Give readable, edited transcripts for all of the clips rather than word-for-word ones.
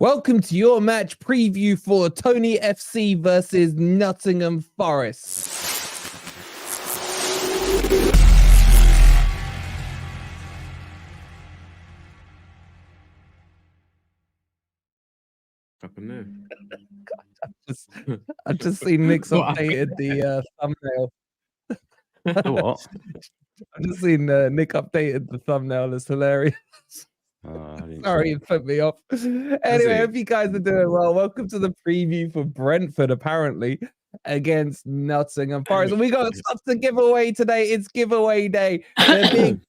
Welcome to your match preview for Toney FC versus Nottingham Forest. I've just seen Nick's updated the thumbnail. What? I've just seen Nick updated the thumbnail. It's hilarious. Sorry, it put me off. Anyway, hope you guys are doing well. Welcome to the preview for Brentford, apparently, against Nottingham Forest. And we got stuff to give away today. It's giveaway day. The big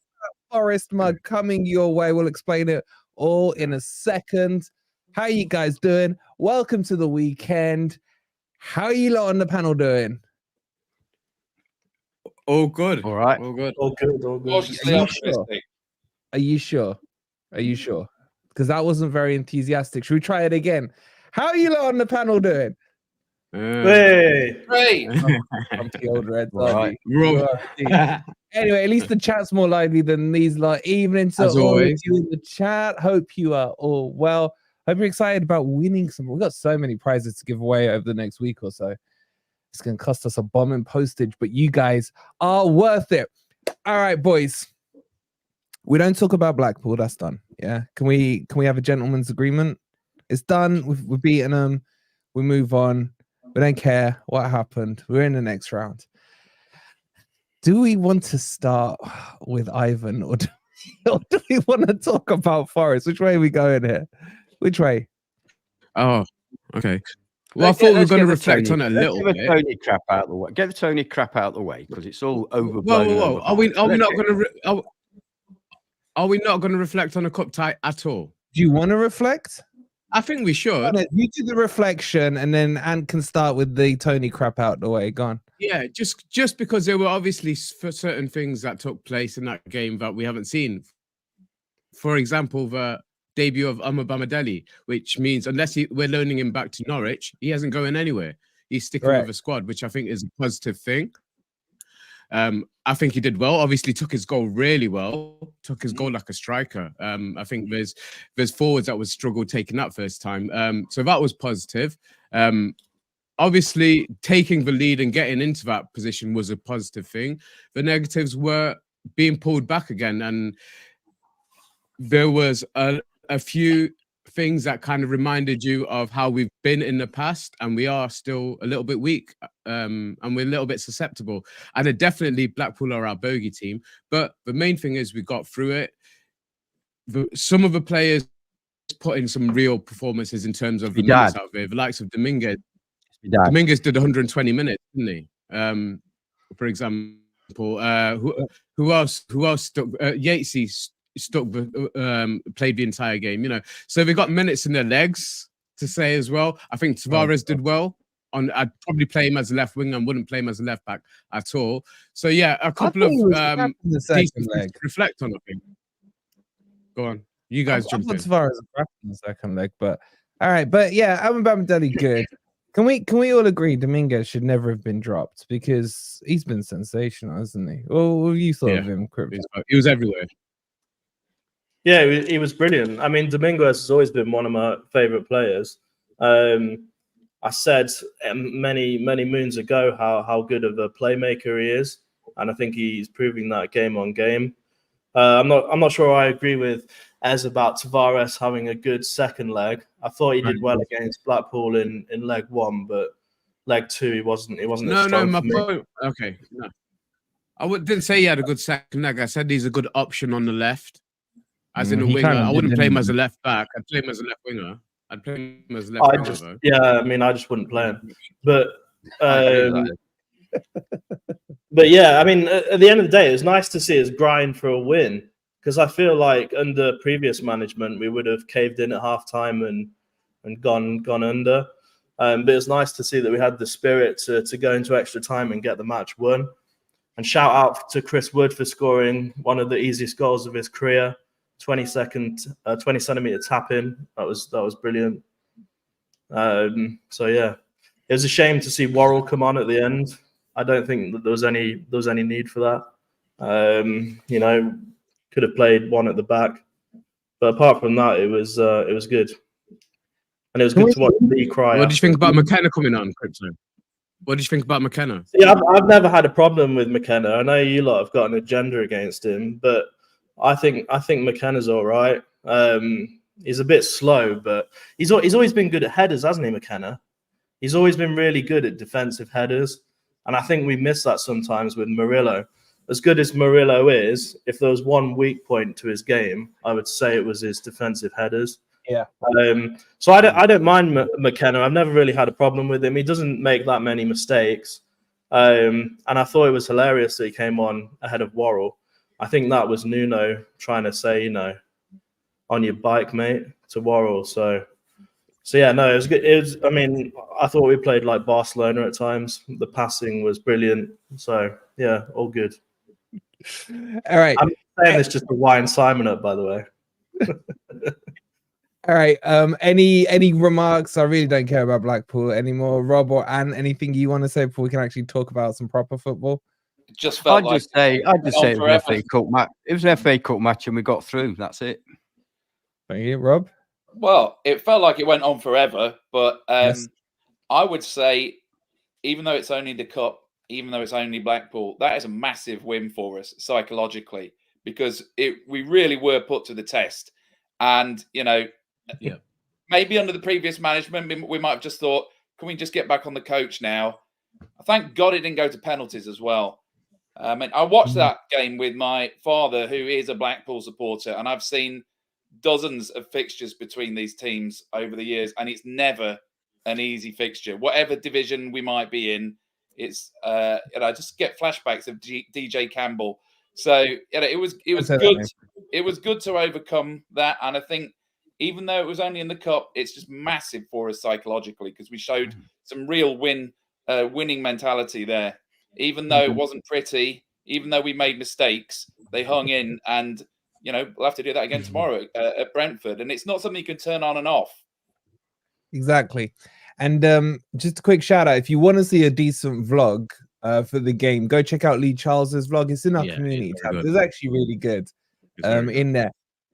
Forest mug coming your way. We'll explain it all in a second. How you guys doing? Welcome to the weekend. How are you lot on the panel doing? All good. All right. All good. All good. All good. Are you sure? Because that wasn't very enthusiastic. Should we try it again? How are you lot on the panel doing? Hey. The old Reds, right. Anyway, at least the chat's more lively than these like evenings. So as all of always. you in the chat, hope you are all well. Hope you're excited about winning some. We've got so many prizes to give away over the next week or so. It's going to cost us a bomb in postage, but you guys are worth it. All right, boys. We don't talk about Blackpool. That's done. Yeah. Can we have a gentleman's agreement? It's done. We've beaten them. We move on. We don't care what happened. We're in the next round. Do we want to start with Ivan or do we want to talk about Forest? Which way are we going here? Which way? Oh, okay. Well, I thought we were going to reflect on it a little bit. Get the Toney crap out of the way. Get the Toney crap out of the way because it's all overblown. Whoa. Are we not going to? Are we not going to reflect on a cup tie at all? Do you want to reflect? I think we should. You do the reflection, and then Ant can start with the Toney crap out the way. Go on. Yeah, just because there were obviously certain things that took place in that game that we haven't seen. For example, the debut of Bamadelli, which means unless we're loaning him back to Norwich, he hasn't going anywhere. He's sticking with the squad, which I think is a positive thing. I think he did well. Obviously, took his goal really well. Took his goal like a striker. I think there's forwards that would struggle taking that first time. So that was positive. Obviously, taking the lead and getting into that position was a positive thing. The negatives were being pulled back again, and there was a few things that kind of reminded you of how we've been in the past, and we are still a little bit weak, and we're a little bit susceptible. And definitely Blackpool are our bogey team, but the main thing is we got through it. Some of the players put in some real performances in terms of the minutes out there. The likes of Dominguez. Dominguez did 120 minutes, didn't he? For example, who else? Yatesy played the entire game, you know. So they got minutes in their legs to say as well. I think Tavares did well. I'd probably play him as a left winger and wouldn't play him as a left back at all. So yeah, a couple of decent things to reflect on, I think. Go on, you guys jump in. Tavares in the second leg, but all right, but yeah, Ivan Bamadelli good. Can we all agree Dominguez should never have been dropped because he's been sensational, hasn't he? Well, what have you thought of him? He was everywhere. Yeah, he was brilliant. I mean, Dominguez has always been one of my favourite players. I said many moons ago how good of a playmaker he is, and I think he's proving that game on game. I'm not sure I agree with Ez about Tavares having a good second leg. I thought he did well against Blackpool in leg one, but leg two he wasn't. Okay, no. I didn't say he had a good second leg. I said he's a good option on the left. As in a winger, I wouldn't play him as a left back. I'd play him as a left winger. I'd play him as a left winger. I just wouldn't play him. But but yeah, I mean, at the end of the day, it's nice to see us grind for a win because I feel like under previous management we would have caved in at halftime and gone under. But it's nice to see that we had the spirit to go into extra time and get the match won. And shout out to Chris Wood for scoring one of the easiest goals of his career. 20 centimeter tap in. That was brilliant. So yeah, it was a shame to see Worrell come on at the end. I don't think that there was any need for that. You know, could have played one at the back, but apart from that, it was good. and it was good to watch Lee cry. What did you after. think about McKenna coming on, Crypto? What did you think about McKenna? Yeah, I've never had a problem with McKenna. I know you lot have got an agenda against him, but I think McKenna's all right. He's a bit slow, but he's always been good at headers, hasn't he, McKenna? He's always been really good at defensive headers, and I think we miss that sometimes with Murillo. As good as Murillo is, if there was one weak point to his game, I would say it was his defensive headers. Yeah. So I don't mind McKenna. I've never really had a problem with him. He doesn't make that many mistakes. And I thought it was hilarious that he came on ahead of Worrell. I think that was Nuno trying to say, on your bike, mate, to Worrell. So yeah, no, it was good. I mean, I thought we played like Barcelona at times. The passing was brilliant. So yeah, all good. All right. I'm saying this just to wind Simon up, by the way. All right. Any remarks? I really don't care about Blackpool anymore. Rob or Anne, anything you want to say before we can actually talk about some proper football? It just felt I'd just say it was an FA Cup match. It was an FA Cup match, and we got through. That's it. Thank you, Rob. Well, it felt like it went on forever, but Yes. I would say, even though it's only the cup, even though it's only Blackpool, that is a massive win for us psychologically, because we really were put to the test. And, maybe under the previous management, we might have just thought, can we just get back on the coach now? Thank God it didn't go to penalties as well. I watched that game with my father, who is a Blackpool supporter, and I've seen dozens of fixtures between these teams over the years, and it's never an easy fixture. Whatever division we might be in, it's I just get flashbacks of DJ Campbell. So it was good. It was good to overcome that, and I think even though it was only in the cup, it's just massive for us psychologically, because we showed some real winning mentality there. Even though it wasn't pretty, even though we made mistakes, they hung in, and we'll have to do that again tomorrow at Brentford, and it's not something you can turn on and off. Exactly. And just a quick shout out, if you want to see a decent vlog for the game, go check out Lee Charles's vlog. It's in our community tab. It's actually really good in there.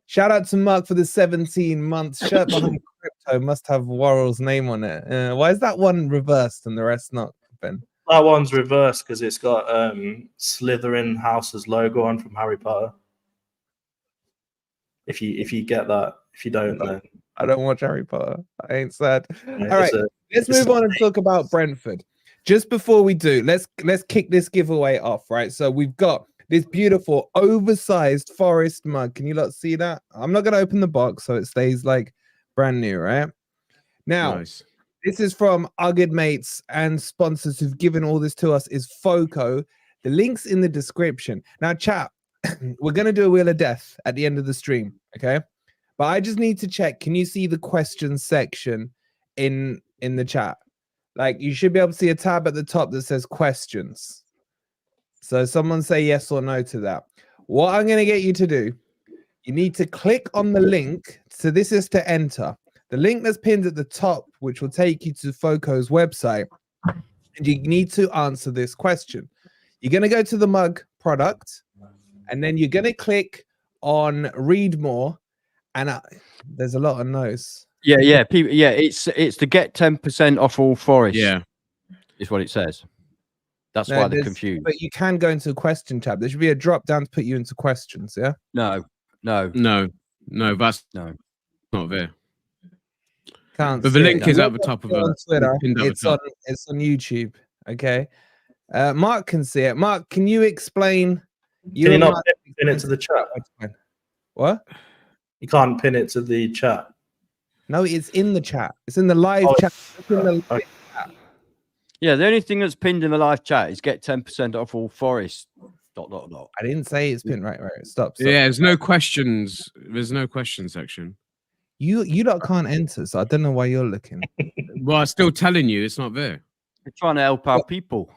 Shout out to Mark for the 17 months shirt behind Crypto. Must have Worrell's name on it. Why is that one reversed and the rest not, Ben? That one's reversed because it's got Slytherin House's logo on from Harry Potter. If you get that, if you don't, then I don't watch Harry Potter. I ain't sad. Yeah, all right, let's move on and talk about Brentford. Just before we do, let's kick this giveaway off, right? So we've got this beautiful oversized Forest mug. Can you lot see that? I'm not gonna open the box so it stays like brand new, right? Now, this is from our good mates and sponsors who've given all this to us is Foco. The link's in the description. Now, chat, we're gonna do a Wheel of Death at the end of the stream, okay? But I just need to check. Can you see the question section in the chat? Like, you should be able to see a tab at the top that says questions. So someone say yes or no to that. What I'm going to get you to do, you need to click on the link. So this is to enter. The link that's pinned at the top, which will take you to Foco's website. And you need to answer this question. You're going to go to the mug product, and then you're going to click on read more. And there's a lot of no's. Yeah, people. Yeah, it's to get 10% off all Forest. Yeah, is what it says. That's why they're confused. But you can go into a question tab. There should be a drop down to put you into questions. Yeah. No, that's not there. Can't. But the link is at the top of it. On Twitter. It's on YouTube. Okay. Mark can see it. Mark, can you explain? Can you not pin it to the chat? What? You can't pin it to the chat. No, it's in the chat. It's in the live chat. It's in the live chat. Yeah, the only thing that's pinned in the live chat is get 10% off all Forest. ... I didn't say it's pinned. Right. Stop. Yeah, there's no questions. There's no question section. You lot can't enter, so I don't know why you're looking. Well, I'm still telling you, it's not there. We're trying to help our people.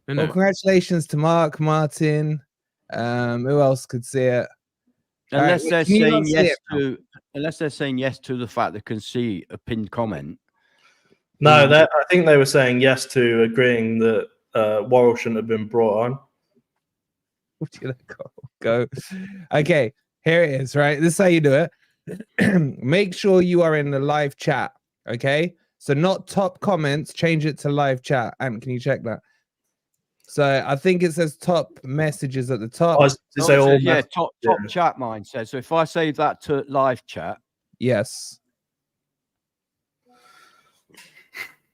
Well, congratulations to Mark, Martin. Who else could see it? Unless they're saying yes to the fact they can see a pinned comment. No, I think they were saying yes to agreeing that Worrell shouldn't have been brought on. Would you let go? Okay, here it is, right? This is how you do it. Make sure you are in the live chat, Okay, so not top comments. Change it to live chat. And can you check that? So I think it says top messages at the top. Top chat. Mine says. So if I save that to live chat, yes.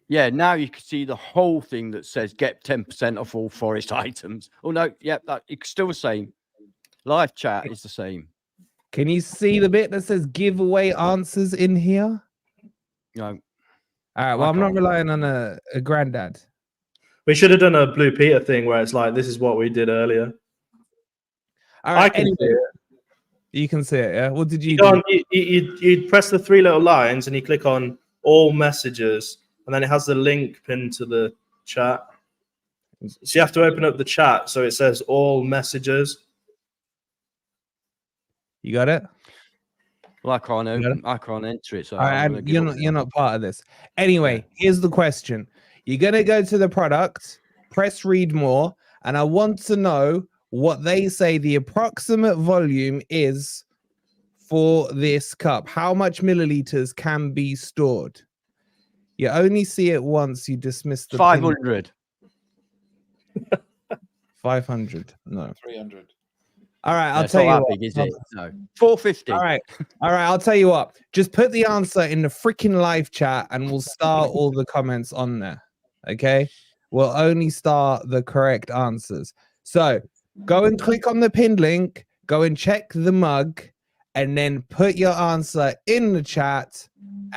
Yeah, now you can see the whole thing that says get 10% off all Forest items. Oh no, it's still the same. Live chat is the same. Can you see the bit that says giveaway answers in here? No. All right. Well, I'm not relying on a granddad. We should have done a Blue Peter thing where it's like, this is what we did earlier. All right. I can see it. You can see it, yeah? What did you do? You press the 3 little lines and you click on all messages, and then it has the link pinned to the chat. So you have to open up the chat so it says all messages. You got it? Well, I can't enter it. So you're not part of this. Anyway, here's the question. You're going to go to the product, press read more, and I want to know what they say the approximate volume is for this cup. How much milliliters can be stored? You only see it once, you dismiss the 500. 500. No. 300. All right, I'll tell you what. Big, is it? No. 450. All right, I'll tell you what. Just put the answer in the freaking live chat and we'll start all the comments on there. Okay? We'll only start the correct answers. So go and click on the pinned link, go and check the mug, and then put your answer in the chat,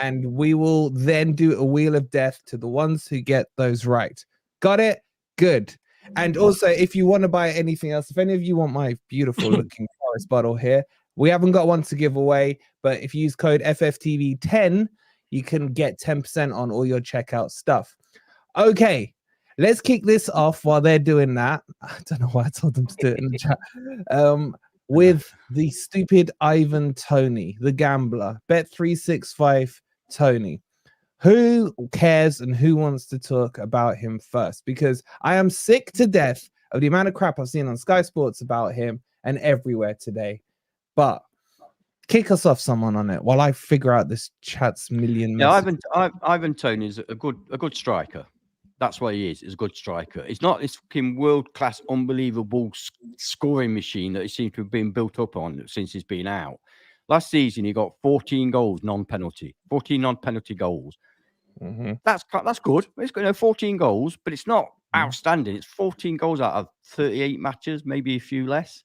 and we will then do a wheel of death to the ones who get those right. Got it? Good. And also, if you want to buy anything else, if any of you want my beautiful looking Forest bottle here, we haven't got one to give away, but if you use code FFTV10, you can get 10% on all your checkout stuff. Okay, let's kick this off while they're doing that. I don't know why I told them to do it in the chat. With the stupid Ivan Toney, the gambler, Bet365 Toney. Who cares and who wants to talk about him first? Because I am sick to death of the amount of crap I've seen on Sky Sports about him and everywhere today. But kick us off, someone, on it while I figure out this chat's million. Yeah, Ivan Toney is a good striker. That's what he is. He's a good striker. He's not this fucking world-class, unbelievable scoring machine that he seems to have been built up on since he's been out. Last season, he got 14 goals, non-penalty. 14 non-penalty goals. Mm-hmm. That's good. It's 14 goals, but it's not outstanding. It's 14 goals out of 38 matches, maybe a few less.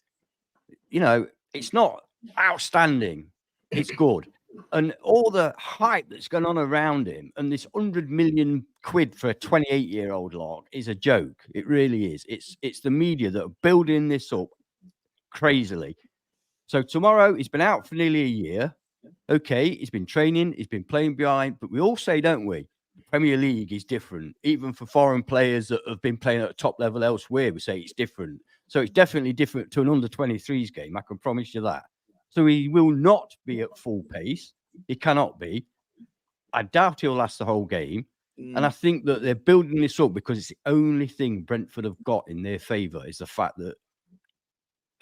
It's not outstanding. It's good. And all the hype that's going on around him and this 100 million quid for a 28-year-old lot is a joke. It really is. It's the media that are building this up crazily. So tomorrow, he's been out for nearly a year. Okay, he's been training, he's been playing behind, but we all say, don't we? The Premier League is different. Even for foreign players that have been playing at a top level elsewhere, we say it's different. So it's definitely different to an under-23s game. I can promise you that. So he will not be at full pace. He cannot be. I doubt he'll last the whole game. And I think that they're building this up because it's the only thing Brentford have got in their favour is the fact that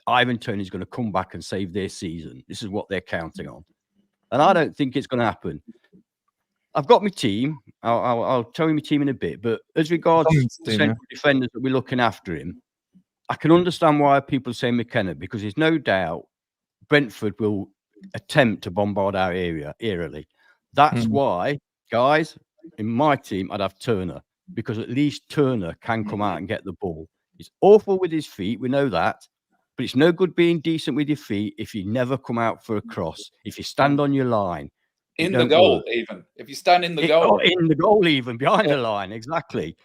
Ivan Toney is going to come back and save their season. This is what they're counting on. And I don't think it's going to happen. I've got my team. I'll tell you my team in a bit. But as regards to central defenders that we're looking after him, I can understand why people say McKenna, because there's no doubt Brentford will attempt to bombard our area eerily. That's why, guys, in my team, I'd have Turner, because at least Turner can come out and get the ball. He's awful with his feet. We know that. But it's no good being decent with your feet if you never come out for a cross. If you stand on your line. In the goal, even. If you stand in the goal. In the goal, even. Behind the line. Exactly.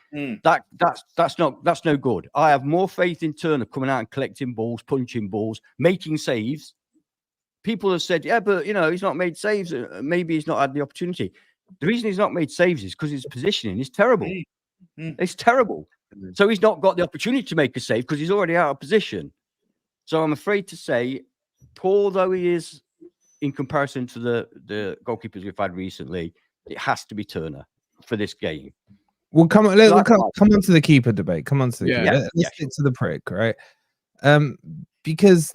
That's no good. I have more faith in Turner coming out and collecting balls, punching balls, making saves. People have said, yeah, but, he's not made saves. Maybe he's not had the opportunity. The reason he's not made saves is because his positioning is terrible. It's terrible. So he's not got the opportunity to make a save because he's already out of position. So I'm afraid to say, poor though he is in comparison to the goalkeepers we've had recently, it has to be Turner for this game. Well, come on to the keeper debate. Come on to the keeper. Let's stick to the prick, right? Because,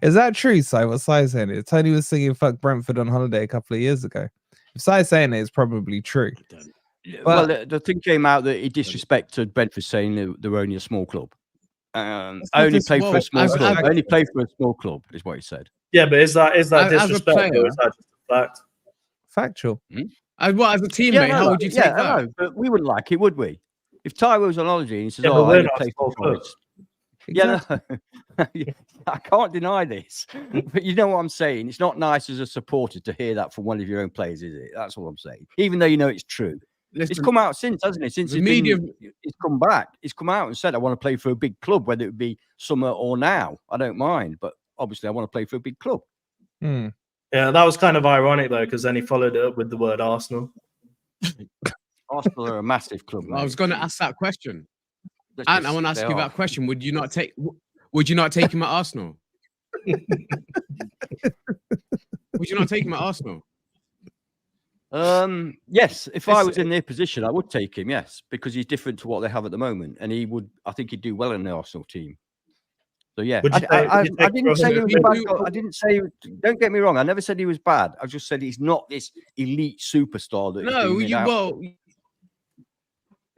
is that true, Si? What Si's saying? Tony was singing "Fuck Brentford" on holiday a couple of years ago. If Sai's saying it, it's probably true. Well, the thing came out that he disrespected Brentford, saying they were only a small club. I only played for a small club. I only played for a small club, is what he said. Yeah, but is that disrespectful or is that just a fact? Factual. As a teammate, how would you take that? I know, but we wouldn't like it, would we? If Tyrell was on holiday and he says, Yeah, "Oh, I we're only not play small for clubs. Forest." Yeah, I can't deny this. But you know what I'm saying? It's not nice as a supporter to hear that from one of your own players, is it? That's all I'm saying. Even though you know it's true. Listen, it's come out since, hasn't it? Since the media, it's come back. It's come out and said, "I want to play for a big club, whether it be summer or now. I don't mind, but obviously, I want to play for a big club." Hmm. Yeah, that was kind of ironic though, because then he followed it up with the word Arsenal. Arsenal are a massive club. I was going to ask that question, That's and just- I want to ask they you are. that question. Would you not take him at Arsenal? Would you not take him at Arsenal? Yes, if I was in their position, I would take him. Yes, because he's different to what they have at the moment, and he would. I think he'd do well in the Arsenal team. So yeah, I didn't say he was bad. I didn't say. Don't get me wrong. I never said he was bad. I just said he's not this elite superstar that.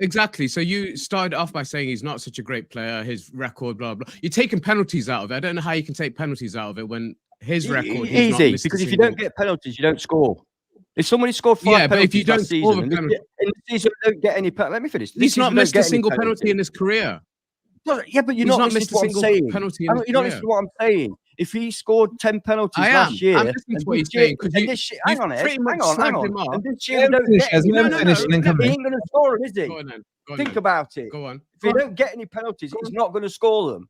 Exactly. So you started off by saying he's not such a great player. His record, blah blah. You're taking penalties out of it. I don't know how you can take penalties out of it when his record. He's easy not because if you don't get penalties, you don't score. If somebody scored 5 penalties but if you don't last score season, in the season don't get any let me finish. He's not missed a single penalty in his career. Yeah, but you're not listening to what I'm saying. You're not listening to what I'm saying. If he scored 10 penalties last year, I'm listening to what he's saying. Hang on. And this year, He ain't going to score them, is he? Go on, then. Think about it. Go on. If he don't get any penalties, he's not going to score them.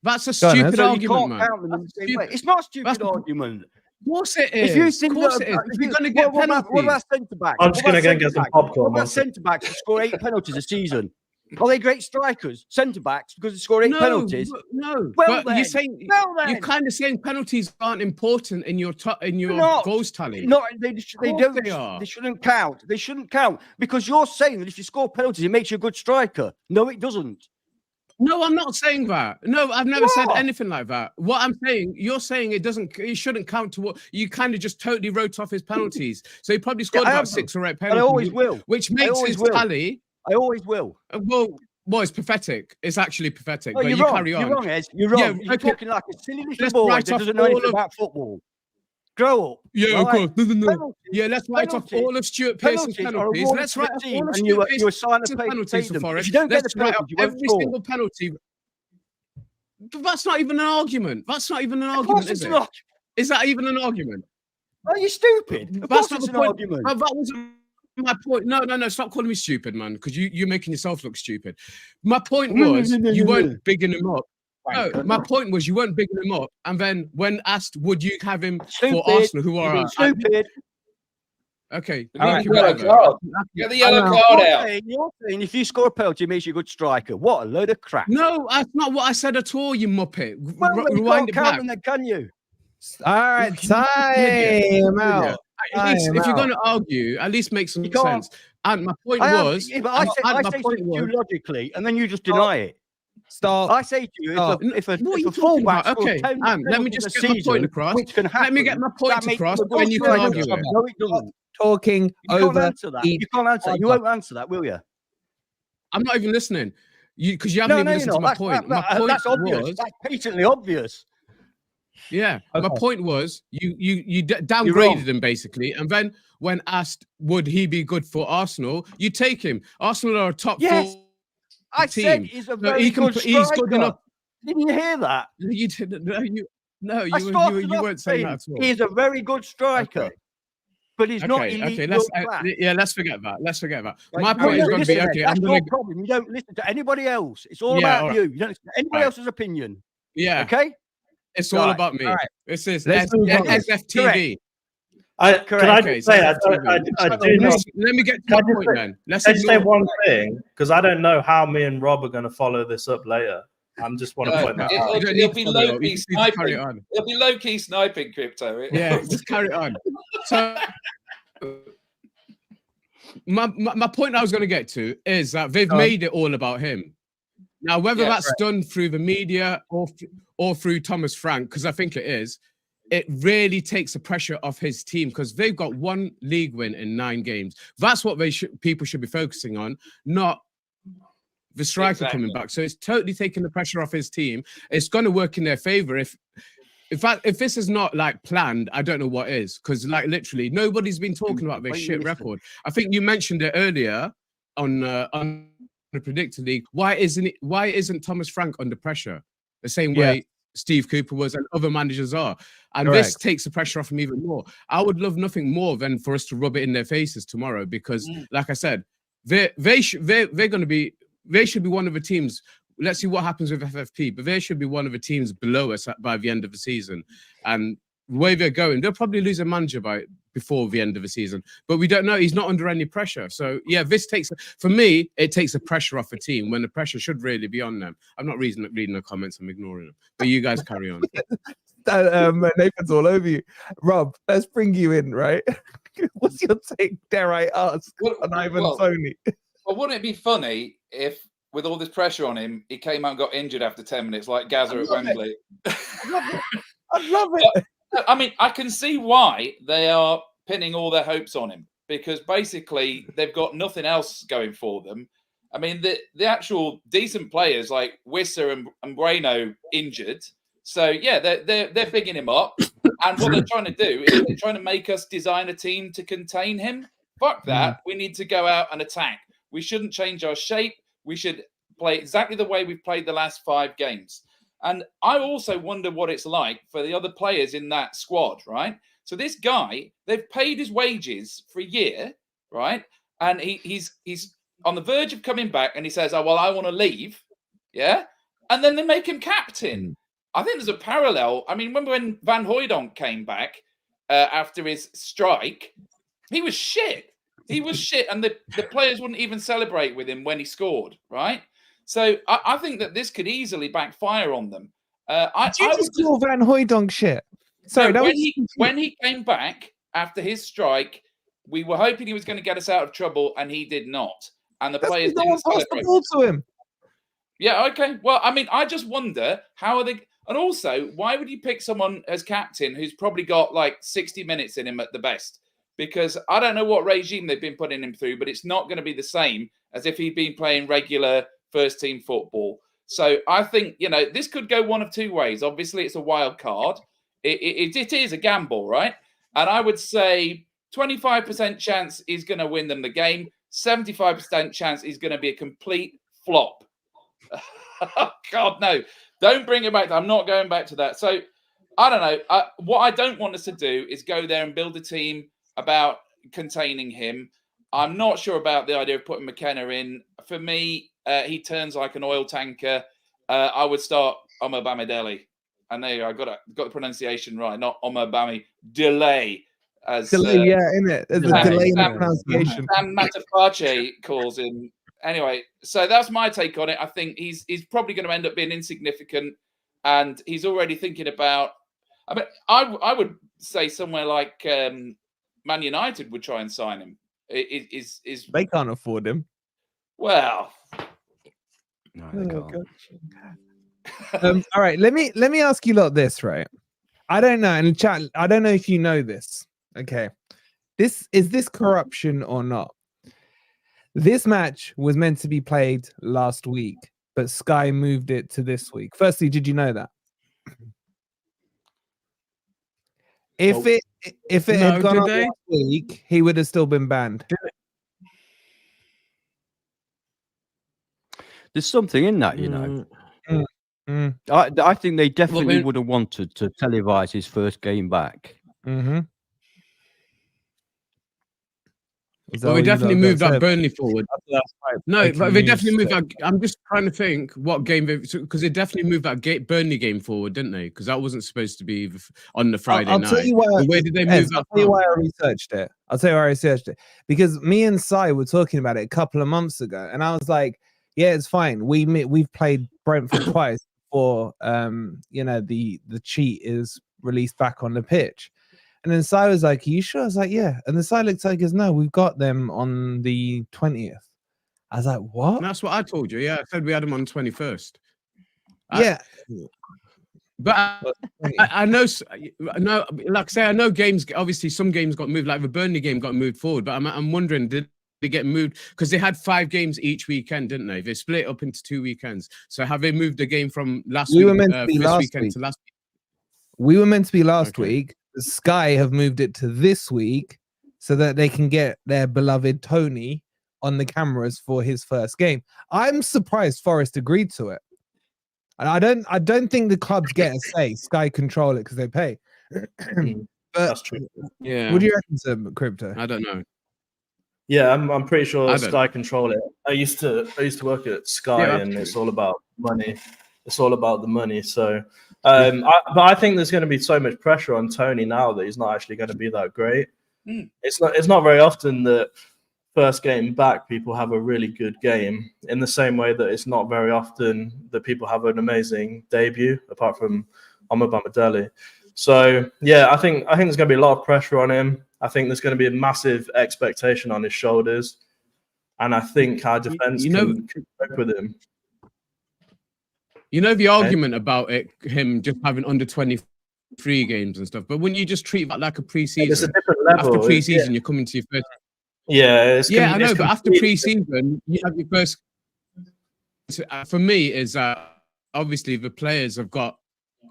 That's a stupid argument, man. Count them in the same way. It's not a stupid argument. Of course it is. If you think of course it is. If you're going to get penalties. What about centre backs? I'm just going to go and get some popcorn. What about centre backs who score 8 penalties a season? Are they great strikers? Centre backs because they score 8 penalties? No. Well, but you're kind of saying penalties aren't important in your goals tally. No, they shouldn't count. They shouldn't count because you're saying that if you score penalties, it makes you a good striker. No, it doesn't. No, I'm not saying that. No, I've never said anything like that. What I'm saying, you're saying it shouldn't count to what you kind of just totally wrote off his penalties. So he probably scored about 6 or 8 penalties. I always will. Which makes his tally. I always will. Well, it's pathetic. It's actually pathetic. No, but you carry on. You're wrong, Ed. You're wrong. Yeah, you're talking like a silly little boy that doesn't know anything about football. Grow up. Yeah, of course. No. Penalties. Yeah, let's write off all of Stuart Pearson's penalties. Let's write off all of Stuart Pearson's penalties for Forest. If you don't get the penalties, you won't every score. single penalty. But that's not even an argument. That's not even an argument, is it? Is that even an argument? Are you stupid? Of course it's an argument. That wasn't my point. No. Stop calling me stupid, man, because you're making yourself look stupid. My point was you weren't bigging him up. No, my point was you weren't bigging him up. And then when asked, would you have him for Arsenal, who are stupid? Okay. Get the yellow card out. You're saying if you score a penalty, it makes you a good striker. What a load of crap. No, that's not what I said at all, you muppet. Well, Rewind it back. Then, can you? All right, time out. If you're going to argue, at least make some sense. And my point was... I say something to you logically, and then you just deny it. Stop. I say to you, if a fullback scores 10 let me just get my point across. Let me get my point across, and you can argue it. No, it doesn't. Talking over. You can't answer that. You won't answer that, will you? I'm not even listening. Because you haven't even listened to my point. My point that's obvious. That's patently obvious. Yeah. Okay. My point was you downgraded him basically, and then when asked would he be good for Arsenal, you take him. Arsenal are a top 4 team. I said he's a very good striker. He's good enough. Didn't you hear that? You didn't. No, you weren't saying that at all. He's a very good striker. Okay. But he's not elite. Okay, let's forget that. Right, my point is going to be That's no problem. You don't listen to anybody else. It's all about you. You don't listen to anybody else's opinion. Yeah. Okay. It's all about me. Right. This is SFTV. Can I just say, I do not. Let me get to the point then. Let's just say one thing, because I don't know how me and Rob are going to follow this up later. I just want to point that out. It'll be low-key sniping. It'll be low-key sniping, Crypto. Yeah, just carry on. So, my point I was going to get to is that they've made it all about him. Now, whether that's done through the media or through Thomas Frank, because I think it is, it really takes the pressure off his team because they've got 1 league win in 9 games. That's what people should be focusing on, not the striker coming back. So it's totally taking the pressure off his team. It's going to work in their favor. If this is not like planned, I don't know what is, because like literally nobody's been talking about this shit record. I think you mentioned it earlier on the Predictor League. Why isn't Thomas Frank under pressure the same way Steve Cooper was and other managers are? And this takes the pressure off him even more. I would love nothing more than for us to rub it in their faces tomorrow, because like I said, they should be one of the teams. Let's see what happens with FFP, but they should be one of the teams below us by the end of the season. And the way they're going, they'll probably lose a manager before the end of the season. But we don't know. He's not under any pressure. So yeah, for me, it takes the pressure off a team when the pressure should really be on them. I'm not reading the comments. I'm ignoring them. But you guys carry on. Nathan's all over you. Rob, let's bring you in, right? What's your take, dare I ask, on Ivan Toney? Well, wouldn't it be funny if, with all this pressure on him, he came out and got injured after 10 minutes, like Gazza at Wembley? I love it. I mean, I can see why they are pinning all their hopes on him, because basically they've got nothing else going for them. I mean, the actual decent players like Wissa and Breno injured. So, yeah, they're bigging him up. And what they're trying to do is they're trying to make us design a team to contain him. Fuck that. We need to go out and attack. We shouldn't change our shape. We should play exactly the way we've played the last 5 games. And I also wonder what it's like for the other players in that squad, right? So this guy, they've paid his wages for a year, right? And he's on the verge of coming back, and he says, "Oh, well, I want to leave." Yeah. And then they make him captain. I think there's a parallel. I mean, remember when Van Hooijdonk came back after his strike? He was shit. He was shit, and the players wouldn't even celebrate with him when he scored, right? So I think that this could easily backfire on them. I just call Van Hooijdonk shit. Sorry, no, when he came back after his strike, we were hoping he was going to get us out of trouble, and he did not. And the players didn't celebrate. The ball to him. Yeah, okay. Well, I mean, I just wonder how are they. And also, why would you pick someone as captain who's probably got like 60 minutes in him at the best? Because I don't know what regime they've been putting him through, but it's not going to be the same as if he'd been playing regular first-team football. So I think, this could go one of 2 ways. Obviously, it's a wild card. It is a gamble, right? And I would say 25% chance he's going to win them the game. 75% chance he's going to be a complete flop. Oh, God, no. Don't bring it back. I'm not going back to that. So I don't know. What I don't want us to do is go there and build a team about containing him. I'm not sure about the idea of putting McKenna in. For me, he turns like an oil tanker. I would start Omar Bamidele. And there you go. I got the pronunciation right, not Omar Bamidele. Delay, isn't it? There's a delay in the pronunciation. Sam Matapache calls him. Anyway, so that's my take on it. I think he's probably going to end up being insignificant, and he's already thinking about. I mean, I would say somewhere like Man United would try and sign him. They can't afford him. Well, no, they can't. All right, let me ask you lot this, right? I don't know, and chat. I don't know if you know this. Okay, is this corruption or not? This match was meant to be played last week, but Sky moved it to this week. Firstly, did you know that? If it had gone on last week, he would have still been banned. There's something in that, I think they definitely would have wanted to televise his first game back. Well, we definitely moved that Burnley forward. No, but they definitely moved that. I'm just trying to think what game, because they definitely moved that Burnley game forward, didn't they? Because that wasn't supposed to be on the Friday night. Tell you why, where did they move that? I'll tell you why I researched it. I'll tell you why I researched it. Because me and Sai were talking about it a couple of months ago, and I was like, "Yeah, it's fine. We've played Brentford twice before. The cheat is released back on the pitch." And then Sai was like, "Are you sure?" I was like, "Yeah." And then Sai looked like, "Goes, no, we've got them on the 20th." I was like, "What?" And that's what I told you. Yeah, I said we had them on 21st. Yeah. But I know, no, like I say, I know games. Obviously, some games got moved. Like the Burnley game got moved forward. But I'm wondering, did they get moved because they had 5 games each weekend, didn't they? They split up into 2 weekends. So have they moved the game from last week, this weekend to last week? We were meant to be last week. Sky have moved it to this week so that they can get their beloved Toney on the cameras for his first game. I'm surprised Forest agreed to it. And I don't think the clubs get a say. Sky control it because they pay. But that's true. Yeah. What do you reckon, sir, Crypto? I don't know. Yeah, I'm pretty sure Sky control it. I used to work at Sky, and it's all about money. It's all about the money. So, but I think there's going to be so much pressure on Toney now that he's not actually going to be that great. It's not very often that first game back people have a really good game. In the same way that it's not very often that people have an amazing debut, apart from Amabamidele. So yeah, I think there's going to be a lot of pressure on him. I think there's going to be a massive expectation on his shoulders, and I think our defense can cope with him. You know the argument about him just having under 23 games and stuff, but when you just treat that like a preseason, it's a different level. After preseason, you're coming to your first. Yeah, I know, but after preseason, you have your first. For me, is obviously the players have got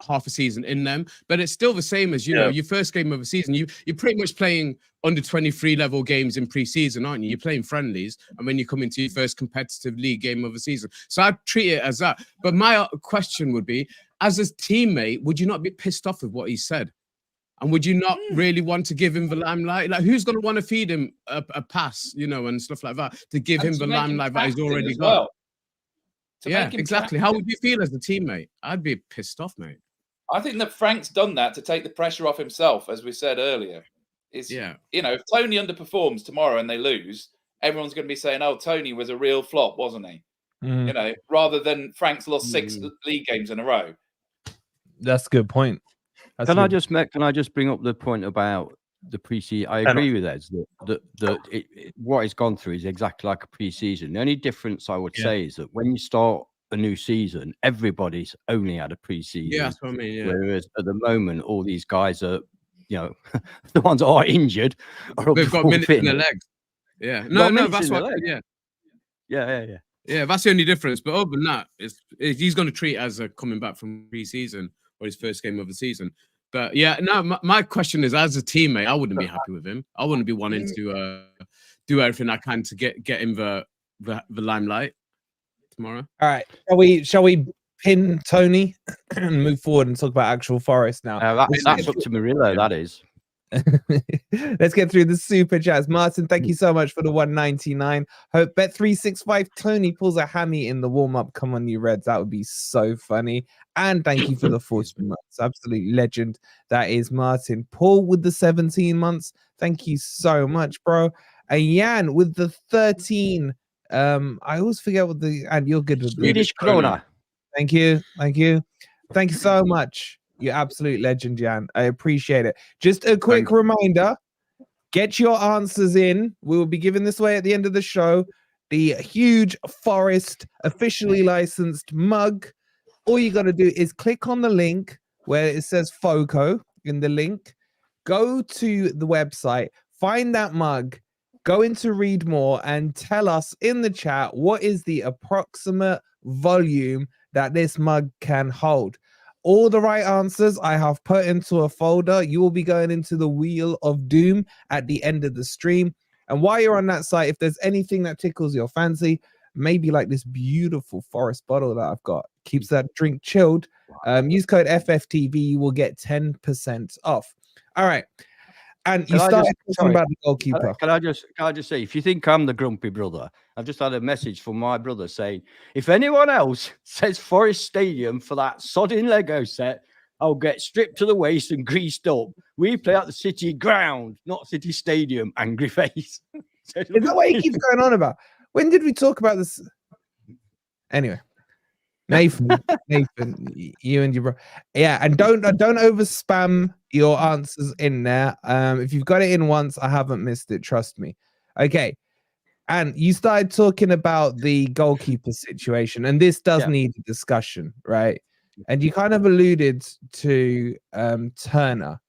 half a season in them, but it's still the same as know your first game of the season. You're pretty much playing under 23 level games in pre-season, aren't you? You're playing friendlies, and when you come into your first competitive league game of the season, so I treat it as that. But my question would be, as a teammate, would you not be pissed off with what he said? And would you not really want to give him the limelight? Like, who's going to want to feed him a pass, and stuff like that, to give him the limelight that he's already got? Yeah, exactly. How would you feel as a teammate? I'd be pissed off, mate. I think that Frank's done that to take the pressure off himself, as we said earlier. If Toney underperforms tomorrow and they lose, everyone's going to be saying, "Oh, Toney was a real flop, wasn't he?" Rather than Frank's lost 6 league games in a row. That's a good point. Can I just bring up the point about the pre-season? I agree with Ez that what it's gone through is exactly like a pre-season. The only difference I would say is that when you start a new season, everybody's only had a pre-season. Yeah, that's what I mean. Yeah. Whereas at the moment, all these guys are, the ones that are injured, they've got minutes in their legs. Yeah, no, that's what. Yeah, that's the only difference. But other than that, he's going to treat it as a coming back from pre-season or his first game of the season. But yeah, no, my question is, as a teammate, I wouldn't be happy with him. I wouldn't be wanting to do everything I can to get him the limelight tomorrow. All right, shall we pin Toney and move forward and talk about actual Forest now? That's up to Murillo. That is. Let's get through the super chats. Martin, thank you so much for the 199. Hope Bet365 Toney pulls a hammy in the warm-up. Come on, you Reds. That would be so funny. And thank you for the 14 months. Absolute legend. That is Martin. Paul with the 17 months. Thank you so much, bro. And Jan with the 13. I always forget and you're good with Swedish krona. Thank you so much. You're absolute legend, Jan. I appreciate it. Just a quick reminder, get your answers in. We will be giving this away at the end of the show. The huge Forest officially licensed mug. All you got to do is click on the link where it says FOCO in the link. Go to the website, find that mug, go into read more, and tell us in the chat what is the approximate volume that this mug can hold. All the right answers I have put into a folder. You will be going into the Wheel of Doom at the end of the stream. And while you're on that site, if there's anything that tickles your fancy, maybe like this beautiful Forest bottle that I've got, keeps that drink chilled. Use code FFTV, you will get 10% off. All right. And you started talking about the goalkeeper. Can I just say, if you think I'm the grumpy brother, I've just had a message from my brother saying, if anyone else says Forest Stadium for that sodding Lego set, I'll get stripped to the waist and greased up. We play at the City Ground, not City Stadium. Angry face. Is that what he keeps going on about? When did we talk about this? Anyway. Nathan, you and your bro. Yeah, and don't over spam your answers in there. If you've got it in once, I haven't missed it. Trust me. Okay. And you started talking about the goalkeeper situation, and this does need a discussion, right? And you kind of alluded to Turner,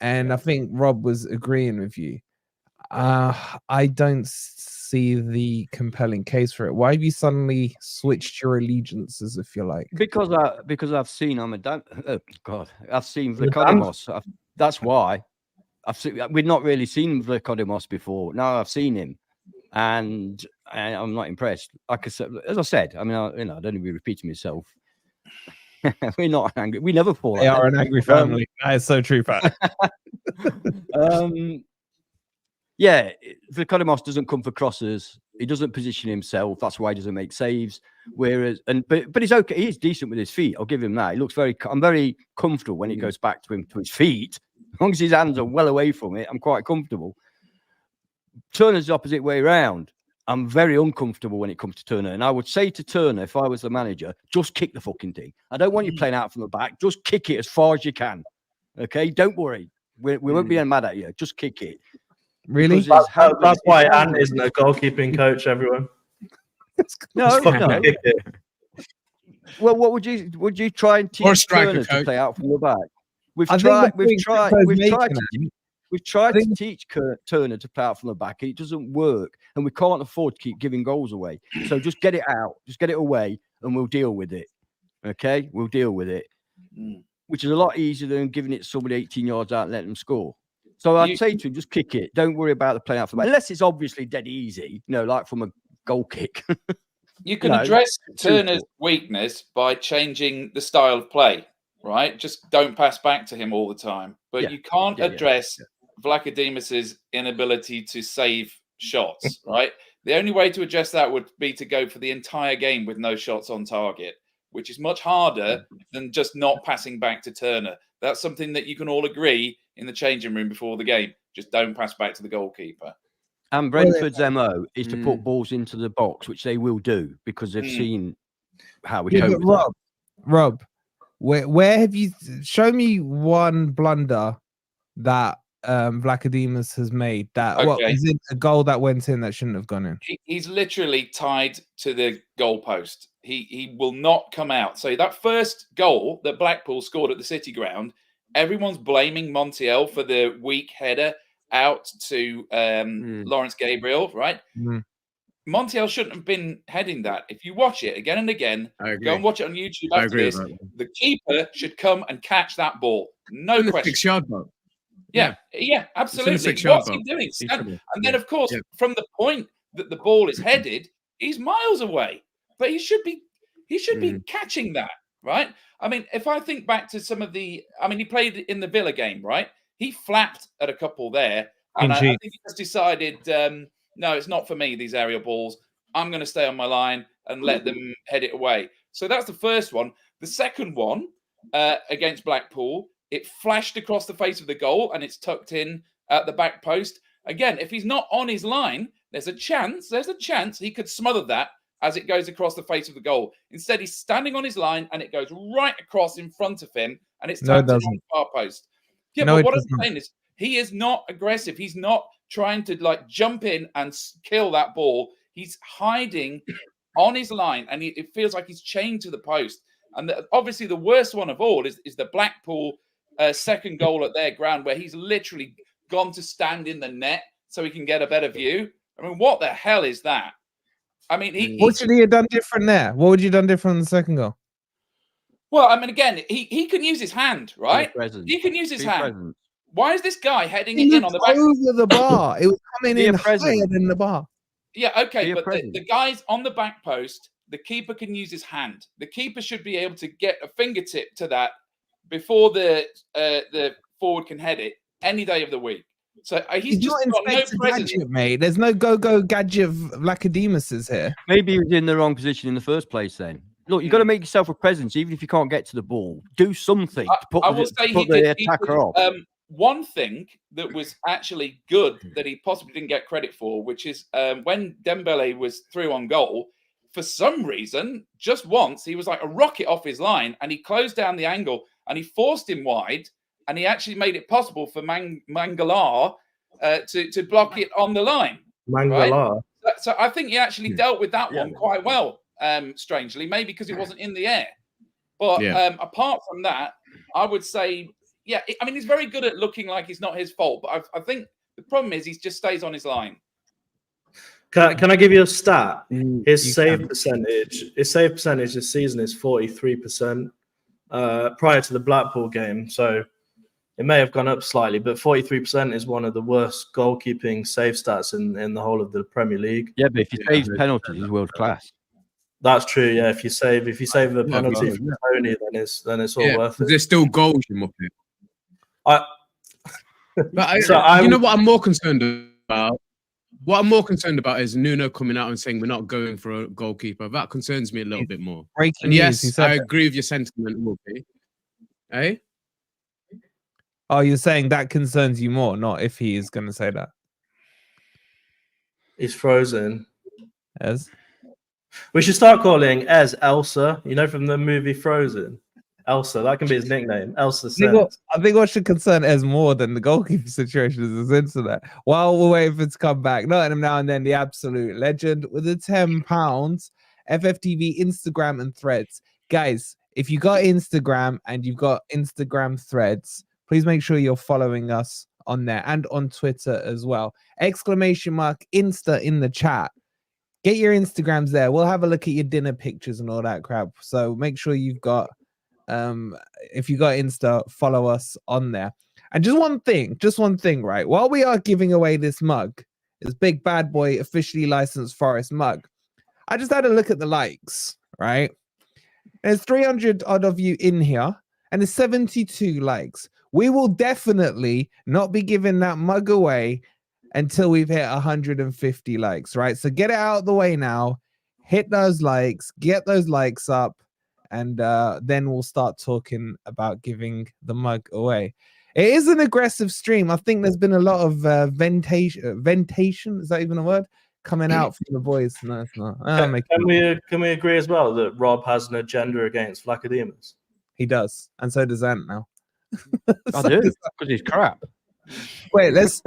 and I think Rob was agreeing with you. I don't see the compelling case for it. Why have you suddenly switched your allegiances, if you like? Because I've seen I've seen Vlachodimos. That's why we've not really seen Vlachodimos before. Now I've seen him, and I'm not impressed. Like I said, as I said, I mean, I don't even be repeating myself. We're not angry. We never fall. They are an angry family. That is so true, Pat. Yeah, Vlachodimos doesn't come for crosses. He doesn't position himself. That's why he doesn't make saves. Whereas, but he's okay. He's decent with his feet. I'll give him that. He looks I'm very comfortable when it goes back to his feet. As long as his hands are well away from it, I'm quite comfortable. Turner's the opposite way around. I'm very uncomfortable when it comes to Turner. And I would say to Turner, if I was the manager, just kick the fucking thing. I don't want you playing out from the back. Just kick it as far as you can. Okay? Don't worry. We won't be mad at you. Just kick it. Really? That's why Ant isn't a goalkeeping coach, everyone. No. Kick it. Well, what would you try and teach Turner to play out from the back? We've tried to teach Turner to play out from the back. It doesn't work, and we can't afford to keep giving goals away. So just get it out, just get it away, and we'll deal with it. Okay, we'll deal with it, which is a lot easier than giving it somebody 18 yards out and letting them score. So I'd say to him, just kick it. Don't worry about the play out from the back, unless it's obviously dead easy, like from a goal kick. You can address Turner's weakness by changing the style of play, right? Just don't pass back to him all the time. But you can't address Vlachodimos's inability to save shots, right? The only way to address that would be to go for the entire game with no shots on target, which is much harder than just not passing back to Turner. That's something that you can all agree in the changing room before the game. Just don't pass back to the goalkeeper. And Brentford's MO is to put balls into the box, which they will do because they've seen how we cope with Rob, where have you show me one blunder that Vlachodimos has made that is it a goal that went in that shouldn't have gone in? He's literally tied to the goalpost. He will not come out. So that first goal that Blackpool scored at the City Ground, everyone's blaming Montiel for the weak header out to Lawrence Gabriel, right? Montiel shouldn't have been heading that. If you watch it again and again, go and watch it on YouTube after this. The keeper should come and catch that ball. No question. 6-yard mark. Yeah, absolutely. What's he doing? And then, of course, from the point that the ball is headed, he's miles away. But he should be catching that, right? I mean, if I think back to some of he played in the Villa game, right? He flapped at a couple there, and I think he just decided, no, it's not for me, these aerial balls. I'm going to stay on my line and let them head it away. So that's the first one. The second one against Blackpool, it flashed across the face of the goal and it's tucked in at the back post. Again, if he's not on his line, there's a chance he could smother that as it goes across the face of the goal. Instead, he's standing on his line and it goes right across in front of him and it's tucked in on the far post. Yeah, but what I'm saying is he is not aggressive. He's not trying to jump in and kill that ball. He's hiding on his line and it feels like he's chained to the post. And obviously the worst one of all is the Blackpool second goal at their ground where he's literally gone to stand in the net so he can get a better view. I mean, what the hell is that? I mean, what should he have done different there? What would you have done different in the second goal? Well, I mean, again, he can use his hand, right? He can use his hand. Present. Why is this guy heading it in on the back? Over the bar. It was coming in higher than the bar. Yeah, okay, but the guys on the back post, the keeper can use his hand. The keeper should be able to get a fingertip to that before the forward can head it any day of the week. So he's just got no presence, mate. There's no go gadget Vlachodimos here. Maybe he was in the wrong position in the first place. Then look, you've got to make yourself a presence, even if you can't get to the ball. Do something to put the attacker off. One thing that was actually good that he possibly didn't get credit for, which is when Dembele was through on goal, for some reason, just once, he was like a rocket off his line and he closed down the angle and he forced him wide and he actually made it possible for Mangala to block it on the line. Mangala. Right? So I think he actually dealt with that one quite well, strangely, maybe because it wasn't in the air. But Yeah. apart from that, I would say, yeah, I mean, he's very good at looking like it's not his fault. But I think the problem is he just stays on his line. Can I give you a stat? His You save can. percentage this season is 43%. Prior to the Blackpool game, so it may have gone up slightly, but 43% is one of the worst goalkeeping save stats in the whole of the Premier League. Yeah, but if he saves penalties, he's world class. That's true. Yeah, if you save the penalty but- from Toney, then it's all Yeah, worth it. there's still goals in Muppet. But So I you know would- what I'm more concerned about? What I'm more concerned about is Nuno coming out and saying we're not going for a goalkeeper. That concerns me a little bit more. Breaking And news. He yes, said I that. agree with your sentiment, Muppet. Eh? Oh, you're saying that concerns you more, not if he is going to say that. He's frozen. As We should start calling Ez Elsa. You know, from the movie Frozen. Elsa. That can be his nickname. Elsa Sense. I think what should concern Ez more than the goalkeeper situation is his internet. While we're waiting for it to come back, Nottingham now and then, the absolute legend with the £10. FFTV, Instagram, and Threads. Guys, if you got Instagram and you've got Instagram Threads, please make sure you're following us on there and on Twitter as well. ! Insta in the chat. Get your Instagrams there. We'll have a look at your dinner pictures and all that crap. So make sure you've got, if you got Insta, follow us on there. And just one thing, right? While we are giving away this mug, this big bad boy officially licensed Forest mug, I just had a look at the likes, right? There's 300 odd of you in here, and there's 72 likes. We will definitely not be giving that mug away until we've hit 150 likes, right? So get it out of the way now. Hit those likes, get those likes up, and then we'll start talking about giving the mug away. It is an aggressive stream. I think there's been a lot of ventation. Is that even a word? Coming out from the boys. No, it's not. Can we agree as well that Rob has an agenda against Vlachodimos? He does, and so does Ant now. I do, because he's crap. Wait, let's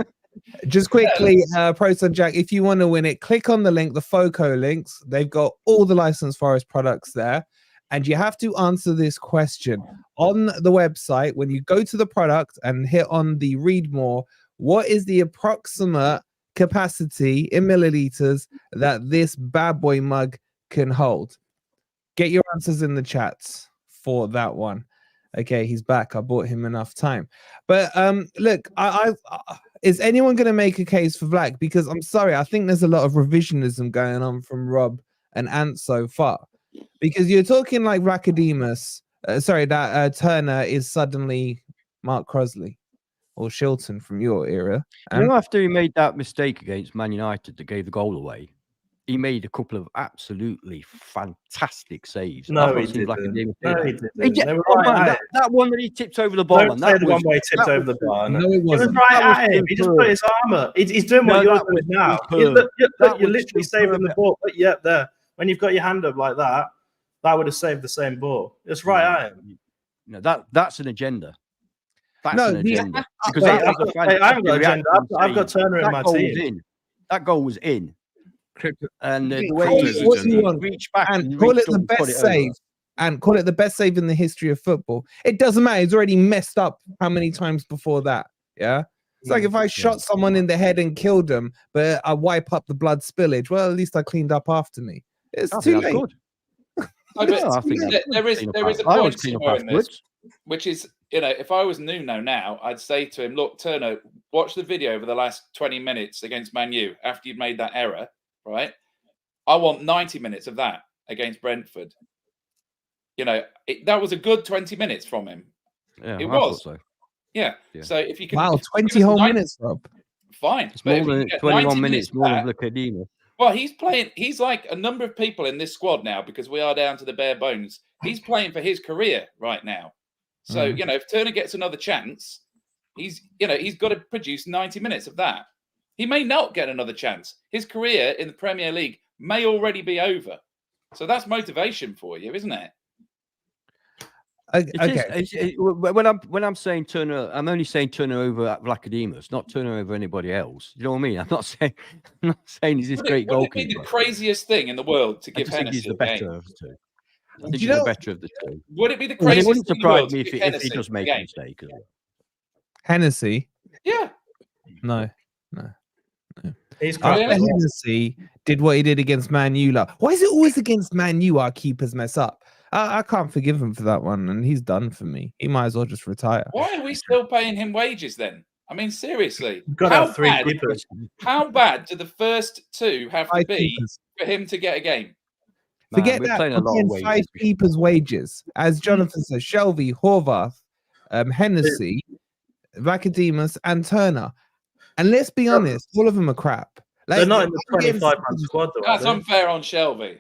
just quickly, Proton Jack, if you want to win it, click on the link, the FOCO links. They've got all the licensed Forest products there. And you have to answer this question on the website. When you go to the product and hit on the read more, what is the approximate capacity in milliliters that this bad boy mug can hold? Get your answers in the chats for that one. Okay, he's back. I bought him enough time. But look, is anyone going to make a case for Black? Because I'm sorry, I think there's a lot of revisionism going on from Rob and Ant so far. Because you're talking like Vlachodimos, that Turner is suddenly Mark Crosley or Shilton from your era. You know, after he made that mistake against Man United that gave the goal away, he made a couple of absolutely fantastic saves. No, he didn't. That one that he tipped over the bar. Don't say the one where he tipped over the bar. No, it wasn't. He was right at him. He just put his arm up. He's doing what you're doing now. You're literally saving the ball. But yeah, there. When you've got your hand up like that, that would have saved the same ball. It's right at him. No, that's an agenda. That's an agenda. Because I haven't got an agenda. I've got Turner in my team. That goal was in. And the way he reached back and call it the best save. And call it the best save in the history of football. It doesn't matter. He's already messed up how many times before that? Yeah. It's like if I shot someone in the head and killed them, but I wipe up the blood spillage. Well, at least I cleaned up after me. It's too late. I think there is a point somewhere in this, which is, you know, if I was Nuno now, I'd say to him, look, Turner, watch the video over the last 20 minutes against Man U after you've made that error, right? I want 90 minutes of that against Brentford. You know, that was a good 20 minutes from him. Yeah, it was. So. Yeah. So if you can, 20 whole minutes, Rob. Fine. It's more than 21 minutes more than Vlachodimos. Well, he's playing. He's like a number of people in this squad now because we are down to the bare bones. He's playing for his career right now. So, you know, if Turner gets another chance, he's got to produce 90 minutes of that. He may not get another chance. His career in the Premier League may already be over. So that's motivation for you, isn't it? Okay. When I'm saying Turner, I'm only saying Turner over Vlachodimos, not Turner over anybody else. You know what I mean? I'm not saying he's this great goalkeeper. Would it be the craziest thing in the world to give Hennessy the better of the two? I think you he's the know- better of the two. Would it be the And it craziest wouldn't thing in the world surprise me to if pick he Hennessy does for make the a game? mistake as well. Hennessy? Yeah. No. He's crap Really? After as well. Hennessy did what he did against Man U, like, why is it always against Man U our keepers mess up? I can't forgive him for that one, and he's done for me. He might as well just retire. Why are we still paying him wages then? I mean, seriously. You've got to have 3 bad, keepers. how bad do the first 2 have to 5 be keepers. for him to get a game? Forget we're that. playing a We're lot of paying 5 wages. keepers' wages. As Jonathan says, Shelby, Horvath, Hennessy, Vacademos, and Turner. And let's be honest, all of them are crap. Like, They're not in the I'm getting 25-man sick- squad, though, are That's they? unfair on Shelby.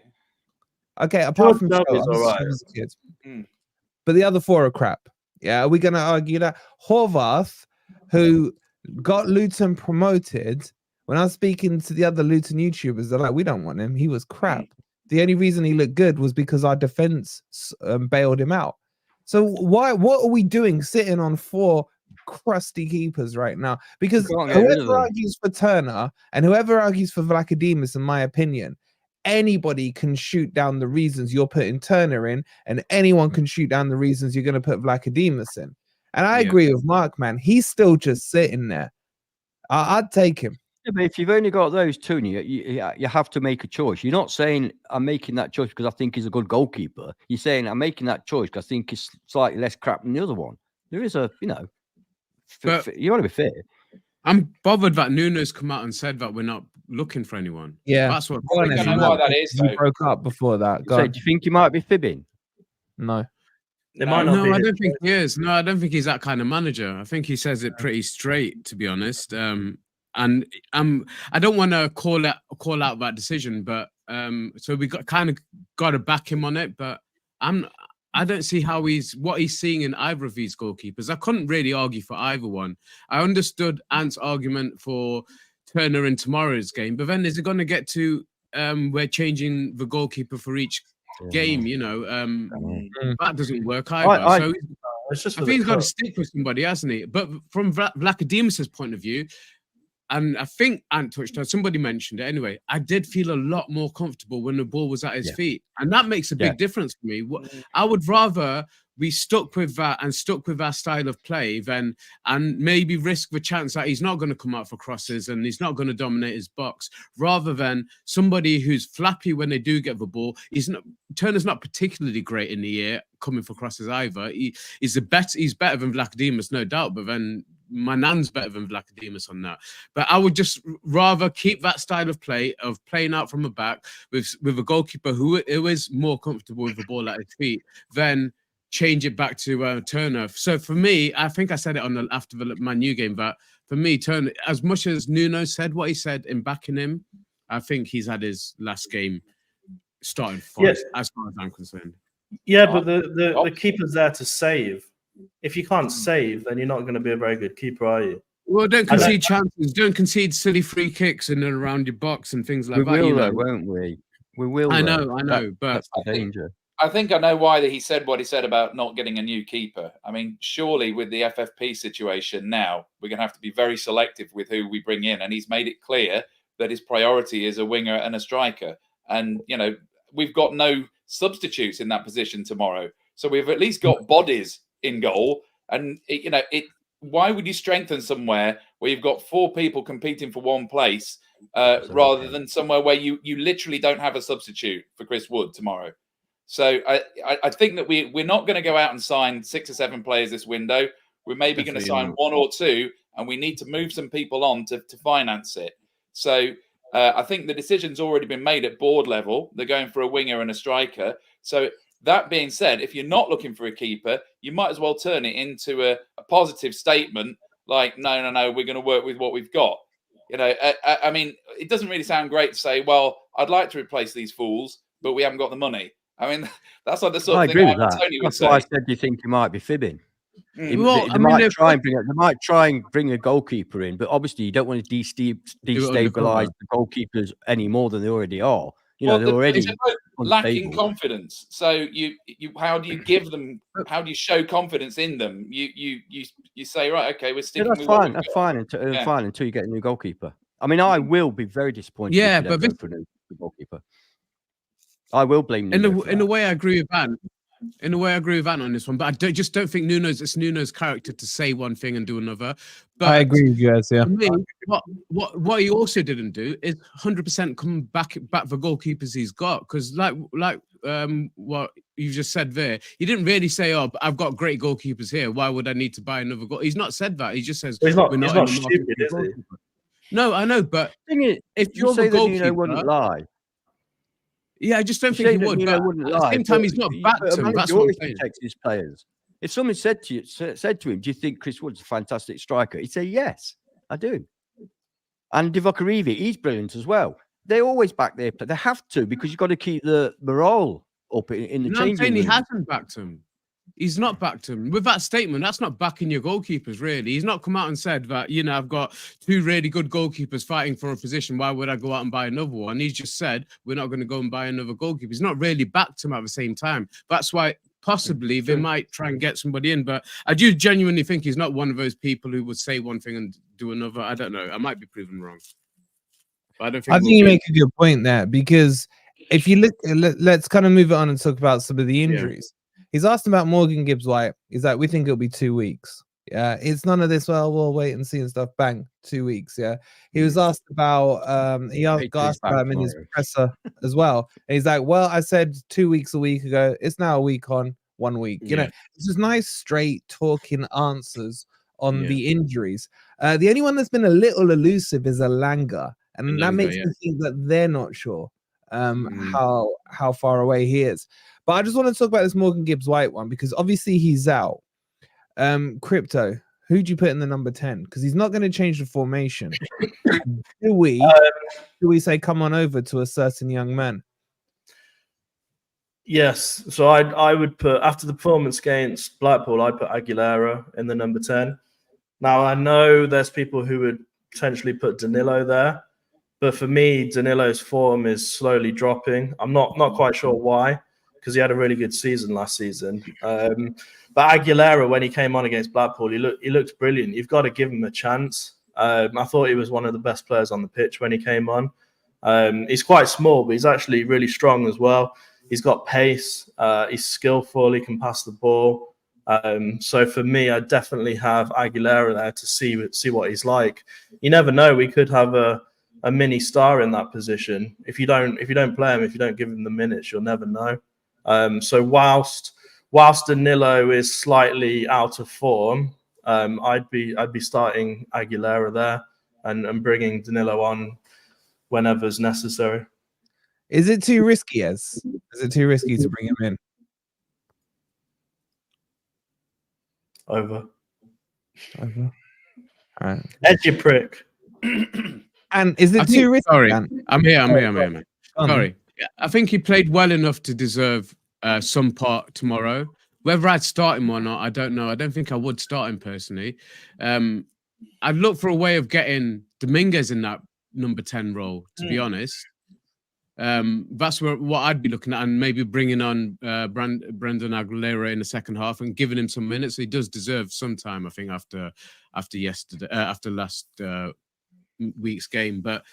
Okay, apart George from Shelby's Shell, all right. Shelby's good. Mm. But the other 4 are crap. Yeah, are we going to argue that? Horvath, who got Luton promoted, when I was speaking to the other Luton YouTubers, they're like, we don't want him. He was crap. The only reason he looked good was because our defense bailed him out. So what are we doing sitting on 4 crusty keepers right now? Because You can't get rid of whoever them. argues for Turner and whoever argues for Vlachodimos, in my opinion, anybody can shoot down the reasons you're putting Turner in, and anyone can shoot down the reasons you're going to put Vlachodimos in. And I Yeah. agree with Mark, man. He's still just sitting there. I'd take him. Yeah, but if you've only got those two, you have to make a choice. You're not saying I'm making that choice because I think he's a good goalkeeper. You're saying I'm making that choice because I think he's slightly less crap than the other one. There is a, But- you want to be fair. I'm bothered that Nuno's come out and said that we're not looking for anyone. Yeah. That's what. Go on, I don't Evan, know why that is, You though. broke up before that. Go So, on. do you think he might be fibbing? No. They might not No, be. I don't think he is. No, I don't think he's that kind of manager. I think he says it pretty straight, to be honest. And I don't want to call out that decision, but so we got to back him on it. But I don't see what he's seeing in either of these goalkeepers. I couldn't really argue for either one. I understood Ant's argument for Turner in tomorrow's game, but then is it going to get to we're changing the goalkeeper for each game? That doesn't work either. So It's just I for think he's the got to cup. stick with somebody, hasn't he? But from Vlachodimos' point of view, and I think Ant touched on, somebody mentioned it anyway, I did feel a lot more comfortable when the ball was at his feet. And that makes a big difference for me. I would rather we stuck with that and stuck with our style of play than, and maybe risk the chance that he's not going to come out for crosses and he's not going to dominate his box, rather than somebody who's flappy when they do get the ball. Turner's not particularly great in the air coming for crosses either. He's better than Vlachodimos, no doubt, but then Manan's better than Vlachodimos on that. But I would just rather keep that style of play, of playing out from the back with a goalkeeper who is more comfortable with the ball at his feet, than change it back to Turner. So for me, I think I said it after the Man U game, but for me, Turner, as much as Nuno said what he said in backing him, I think he's had his last game starting Forest, as far as I'm concerned. Yeah, but the keeper's there to save. If you can't save, then you're not going to be a very good keeper, are you? Well, don't concede chances. Don't concede silly free kicks in and around your box and things like We that. will, though, won't we? We will. I know, but that's the danger. I think I know why he said what he said about not getting a new keeper. I mean, surely with the FFP situation now, we're going to have to be very selective with who we bring in. And he's made it clear that his priority is a winger and a striker. And, we've got no substitutes in that position tomorrow. So we've at least got bodies in goal. And, why would you strengthen somewhere where you've got 4 people competing for one place rather than somewhere where you literally don't have a substitute for Chris Wood tomorrow? So I think that we're not going to go out and sign 6 or 7 players this window. We're maybe going to sign 1 or 2, and we need to move some people on to finance it. So I think the decision's already been made at board level. They're going for a winger and a striker. So that being said, if you're not looking for a keeper, you might as well turn it into a positive statement like, no, we're going to work with what we've got. I mean, it doesn't really sound great to say, well, I'd like to replace these fools, but we haven't got the money. I mean, that's like the sort of thing Ivan Toney would That's say. why I said you think he might be fibbing. Well, They might try and bring a goalkeeper in, but obviously you don't want to destabilize the goalkeepers any more than they already are. They're already lacking confidence. So how do you give them? How do you show confidence in them? You say, right, okay, we're sticking. That's fine. That's fine until you get a new goalkeeper. I mean, I will be very disappointed. Yeah, if you but don't go for a new goalkeeper. I will blame Nuno for In a that. way, I agree with Van. In a way, I agree with Van on this one, but I just don't think it's Nuno's character to say one thing and do another. But I agree with you guys. Yeah. for me, what he also didn't do is 100% come back the goalkeepers he's got, because like what you just said there, he didn't really say, "Oh, I've got great goalkeepers here. Why would I need to buy another goal?" He's not said that. He just says, He's not. "We're He's not not in the market stupid, for is he? goalkeeper." No, I know, but Thing is, if you you're say the that Nuno wouldn't goalkeeper, lie. yeah, I just don't You think say he that would. Nuno But wouldn't at the lie. same time, but he's not a backed him. manager That's what I'm always saying. protects his players. If someone said to him, "Do you think Chris Wood's a fantastic striker?" He'd say, "Yes, I do." And Divock Origi, he's brilliant as well. They always back their play. They have to, because you've got to keep the morale up in the No, I'm changing saying he room. hasn't backed him. He's not backed him. With that statement, that's not backing your goalkeepers, really. He's not come out and said that, I've got two really good goalkeepers fighting for a position. Why would I go out and buy another one? He's just said, we're not going to go and buy another goalkeeper. He's not really backed him at the same time. That's why possibly they might try and get somebody in. But I do genuinely think he's not one of those people who would say one thing and do another. I don't know. I might be proven wrong. But I don't think I think you make a good point there, because if you look, let's kind of move it on and talk about some of the injuries. He's asked about Morgan Gibbs-White. He's like, we think it'll be 2 weeks. Yeah, it's none of this. Well, we'll wait and see and stuff. Bang, 2 weeks. Yeah, he was asked about. Got asked about him in his presser as well. And he's like, well, I said 2 weeks a week ago. It's now a week on, 1 week. You know, it's just nice, straight talking answers on the injuries. The only one that's been a little elusive is Elanga, and that makes me think that they're not sure how far away he is. But I just want to talk about this Morgan Gibbs-White one, because obviously he's out. Crypto, who'd you put in the number 10? Because he's not going to change the formation. Do we say come on over to a certain young man? Yes. So I would put, after the performance against Blackpool, I put Aguilera in the number 10. Now, I know there's people who would potentially put Danilo there, but for me, Danilo's form is slowly dropping. I'm not quite sure why, because he had a really good season last season. But Aguilera, when he came on against Blackpool, he looked brilliant. You've got to give him a chance. I thought he was one of the best players on the pitch when he came on. He's quite small, but he's actually really strong as well. He's got pace. He's skillful. He can pass the ball. So for me, I definitely have Aguilera there to see what he's like. You never know. We could have a mini star in that position. If you don't play him, if you don't give him the minutes, you'll never know. So whilst Danilo is slightly out of form, I'd be starting Aguilera there and bringing Danilo on whenever's necessary. Is it too risky? Is it too risky to bring him in? Over. All right. Edgy prick. And is it too risky? Sorry, Dan? I'm here, man. Sorry. I think he played well enough to deserve some part tomorrow. Whether I'd start him or not, I don't know. I don't think I would start him personally. I'd look for a way of getting Dominguez in that number 10 role, to be honest. That's what I'd be looking at, and maybe bringing on Brendan Aguilera in the second half and giving him some minutes. He does deserve some time, I think, after last week's game. But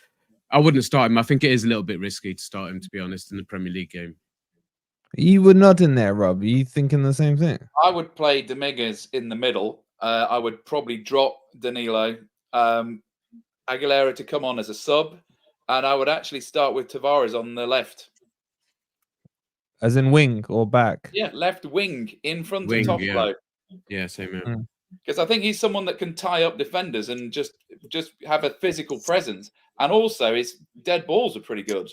I wouldn't start him. I think it is a little bit risky to start him, to be honest, in the Premier League game. You were not in there, Rob. Are you thinking the same thing? I would play Dominguez in the middle. I would probably drop Danilo, Aguilera to come on as a sub, and I would actually start with Tavares on the left. As in wing or back? Yeah, left wing in front of Toffolo. Yeah, same here. Because I think he's someone that can tie up defenders and just have a physical presence. And also, his dead balls are pretty good.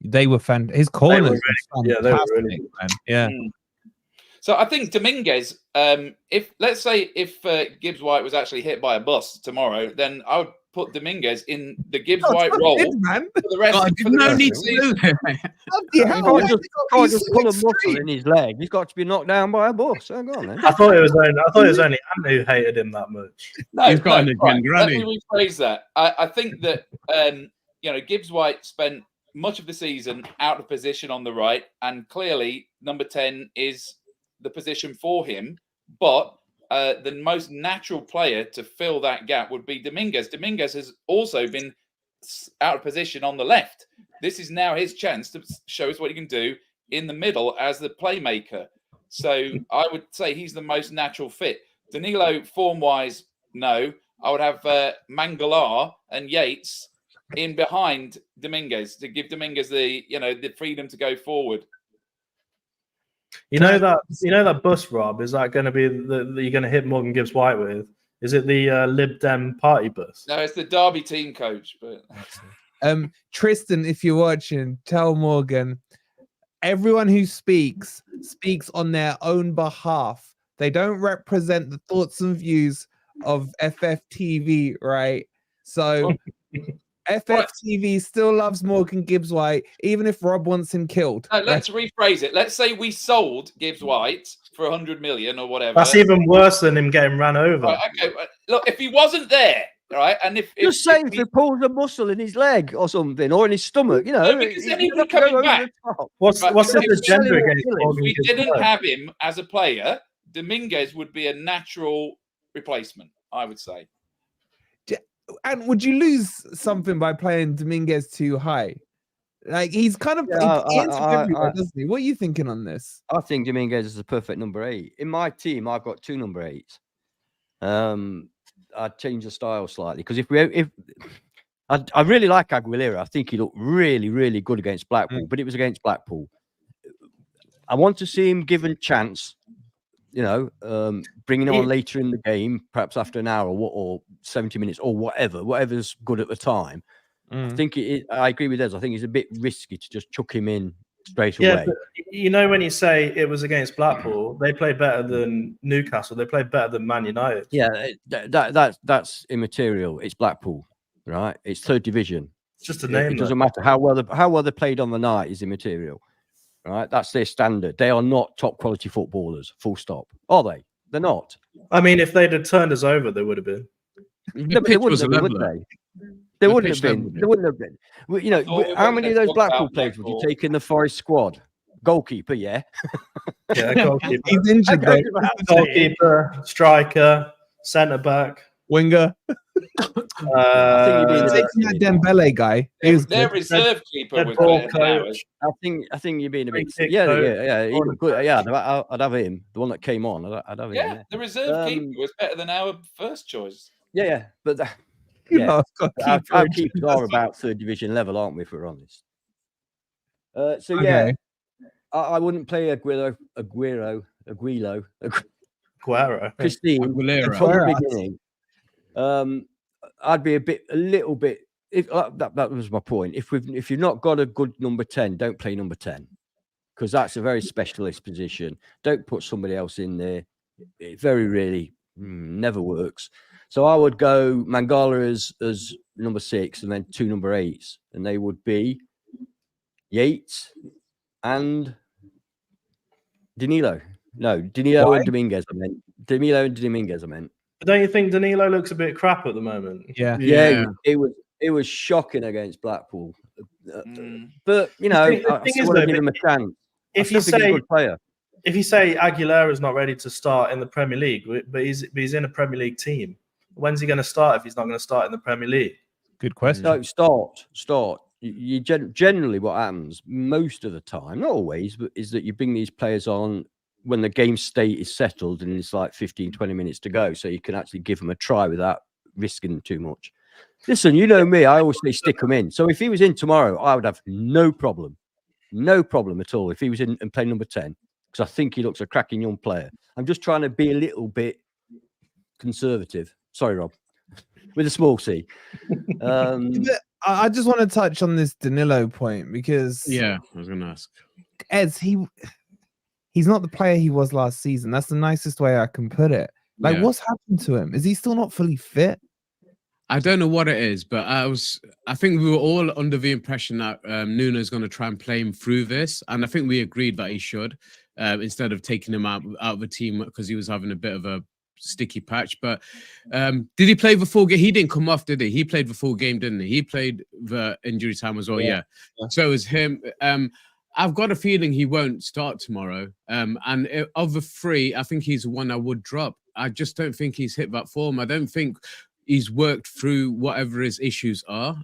They were his corners. They were really good. Man. Yeah. So I think Dominguez, if Gibbs-White was actually hit by a bus tomorrow, then I would put Dominguez in the Gibbs-White role for the rest of the season. Can't just pull a muscle in his leg. He's got to be knocked down by a bus. Hang on, then. I thought it was only Ant who hated him that much. He's got an agenda. Let me rephrase that. I think that Gibbs-White spent much of the season out of position on the right, and clearly number 10 is the position for him. But the most natural player to fill that gap would be Dominguez. Dominguez has also been out of position on the left. This is now his chance to show us what he can do in the middle as the playmaker. So I would say he's the most natural fit. Danilo, form-wise, no. I would have Mangala and Yates in behind Dominguez to give Dominguez the freedom to go forward. You know that bus, Rob, is that going to be that you're going to hit Morgan Gibbs White with? Is it the Lib Dem party bus? No, it's the Derby team coach. But Tristan, if you're watching, tell Morgan, everyone who speaks on their own behalf. They don't represent the thoughts and views of FFTV, right? So FFTV still loves Morgan Gibbs White, even if Rob wants him killed. No, let's rephrase it. Let's say we sold Gibbs White for 100 million or whatever. That's even worse than him getting ran over. Right, okay, look, if he wasn't there, right, and if say if he pulls a muscle in his leg or something, or in his stomach, No, because then he'd be coming back. What's Right, the agenda against Morgan If we Gibbs didn't White? have him as a player, Dominguez would be a natural replacement, I would say. And would you lose something by playing Dominguez too high? Like, he's kind of everywhere, doesn't he? What are you thinking on this? I think Dominguez is the perfect number 8. In my team, I've got 2 number 8s. I'd change the style slightly because I really like Aguilera. I think he looked really, really good against Blackpool, but it was against Blackpool. I want to see him given chance. Bringing him on later in the game, perhaps after an hour or 70 minutes or whatever's good at the time. I think I agree with Ez. I think it's a bit risky to just chuck him in straight away. But when you say it was against Blackpool, they played better than Newcastle. They played better than Man United. Yeah, that's immaterial. It's Blackpool, right? It's 3rd division. It's just a name. It doesn't matter how well they played on the night is immaterial. Right, that's their standard. They are not top quality footballers. Full stop. Are they? They're not. I mean, if they'd have turned us over, they would have been. No, but they wouldn't have been, would they? They wouldn't have been. They wouldn't have been. Well, how many of those Blackpool players would you take in the Forest squad? Goalkeeper, yeah. Yeah, goalkeeper. He's injured, though. Goalkeeper, striker, centre back, winger. I think that Dembele guy. Their reserve keeper was better than ours. I think you're being a bit. Yeah. He was good. Yeah, I'd have him. The one that came on, I'd have him. Yeah, the reserve keeper was better than our first choice. Yeah, but our keepers are about 3rd division level, aren't we? If we're honest. I wouldn't play Aguero, Christine from the beginning. I'd be a little bit. That was my point. If you've not got a good number 10, don't play number 10 because that's a very specialist position. Don't put somebody else in there. It very rarely never works. So I would go Mangala as number 6 and then 2 number 8s, and they would be Yates and Danilo. No, Danilo and Dominguez. I meant Danilo and Dominguez. But don't you think Danilo looks a bit crap at the moment? Yeah. It was shocking against Blackpool. But I still want to give him a chance. If you say Aguilera's not ready to start in the Premier League, but he's in a Premier League team, when's he going to start if he's not going to start in the Premier League? Good question. No, start. You generally what happens most of the time, not always, but is that you bring these players on when the game state is settled and it's like 15, 20 minutes to go, so you can actually give them a try without risking too much. Listen, you know me, I always say stick them in. So if he was in tomorrow, I would have no problem at all if he was in and playing number 10, because I think he looks a cracking young player. I'm just trying to be a little bit conservative. Sorry, Rob, with a small C. I just want to touch on this Danilo point because I was going to ask. Ez, he's not the player he was last season. That's the nicest way I can put it. Like, what's happened to him? Is he still not fully fit? I don't know what it is, but I think we were all under the impression that Nuno's going to try and play him through this, and I think we agreed that he should instead of taking him out of the team because he was having a bit of a sticky patch. But did he play the full game? He didn't come off, did he? He played the full game, didn't he? He played the injury time as well. Yeah. So it was him. I've got a feeling he won't start tomorrow. And of the 3, I think he's the one I would drop. I just don't think he's hit that form. I don't think he's worked through whatever his issues are.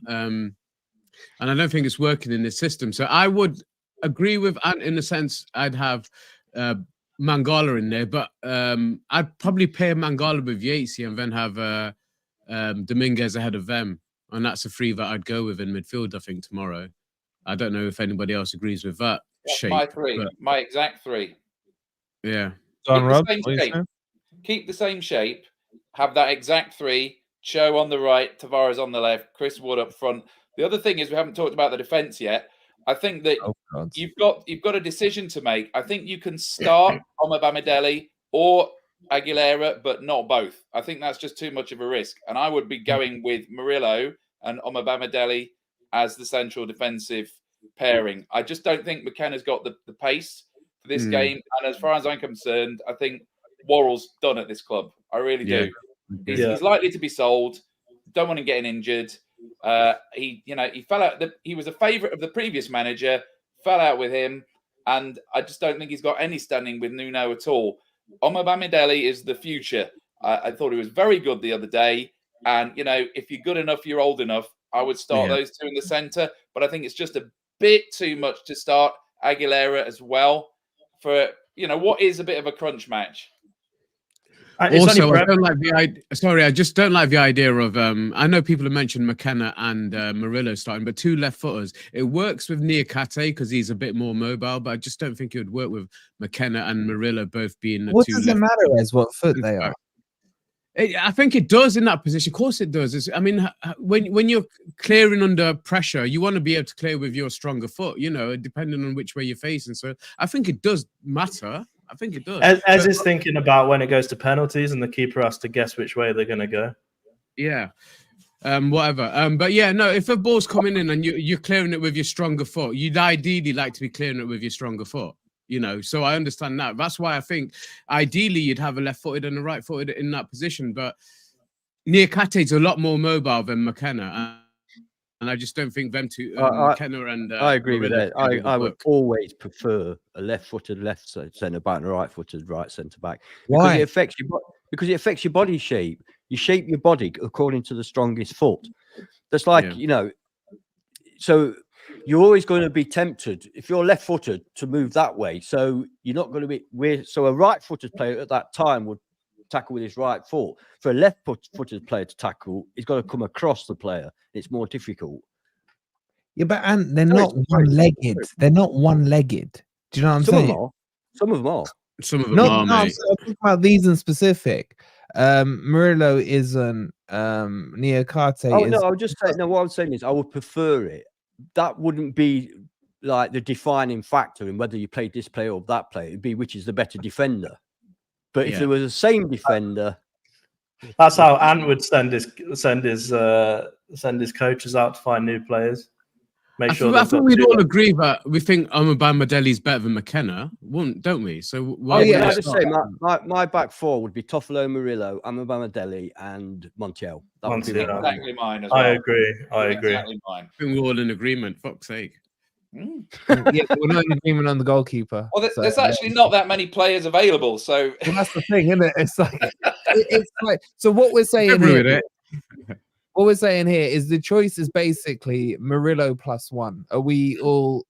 and I don't think it's working in this system. So I would agree with Ant in the sense I'd have Mangala in there, but I'd probably pair Mangala with Yatesy and then have Dominguez ahead of them, and that's a three that I'd go with in midfield. I think tomorrow. I don't know if anybody else agrees with that shape. My three, but, my exact three. Yeah. John Rob, keep the same shape. Have that exact three. Cho on the right, Tavares on the left, Chris Wood up front. The other thing is we haven't talked about the defence yet. I think that you've got a decision to make. I think you can start Omabamidele or Aguilera, but not both. I think that's just too much of a risk. And I would be going with Murillo and Omabamidele as the central defensive pairing. I just don't think McKenna's got the pace for this game. And as far as I'm concerned, I think Worrell's done at this club. I really do. He's likely to be sold. Don't want him getting injured. He fell out. He was a favourite of the previous manager. Fell out with him, and I just don't think he's got any standing with Nuno at all. Omabamidele is the future. I thought he was very good the other day, and if you're good enough, you're old enough. I would start those two in the centre, but I think it's just a bit too much to start Aguilera as well for what is a bit of a crunch match. Also, I don't like I just don't like the idea of. I know people have mentioned McKenna and Murillo starting, but two left footers. It works with Niakate because he's a bit more mobile, but I just don't think it would work with McKenna and Murillo both being the two. What does it matter as what foot they are? I think it does in that position. Of course, it does. When you're clearing under pressure, you want to be able to clear with your stronger foot. Depending on which way you're facing. So I think it does matter. I think it does. As is thinking about when it goes to penalties and the keeper has to guess which way they're going to go. Yeah. Whatever. But yeah, no, if a ball's coming in and you're clearing it with your stronger foot, you'd ideally like to be clearing it with your stronger foot. So I understand that. That's why I think ideally you'd have a left-footed and a right-footed in that position. But Niakate's a lot more mobile than McKenna. And I just don't think them two, McKenna and... I agree with that. I would always prefer a left-footed left centre-back and a right-footed right centre-back. Why? Because it affects your body shape. You shape your body according to the strongest foot. That's like, so you're always going to be tempted, if you're left-footed, to move that way. So you're not going to be... So a right-footed player at that time would tackle with his right foot. For a left-footed player to tackle, he's got to come across the player. It's more difficult. Yeah, but they're not one-legged. They're not one-legged. Do you know what I'm saying? Some of them are. Some of them are, mate. I'm talking about these in specific. Murillo isn't. Niakate is. No, I would just say, what I'm saying is I would prefer it. That wouldn't be like the defining factor in whether you played this player or that player. It'd be which is the better defender. But if there was the same defender, that's how Ant would send his coaches out to find new players. I think we'd all agree that we think Omabamidele is better than McKenna, don't we? So I just say my back four would be Toffolo, Murillo, Omabamidele, and Montiel. That would be exactly mine as well. I agree. Exactly mine. I think we're all in agreement. Fuck's sake. Yeah, we're not in agreement on the goalkeeper. Well, there's actually not that many players available, so that's the thing, isn't it? It's like so. What we're saying here, is the choice is basically Murillo +1. Are we all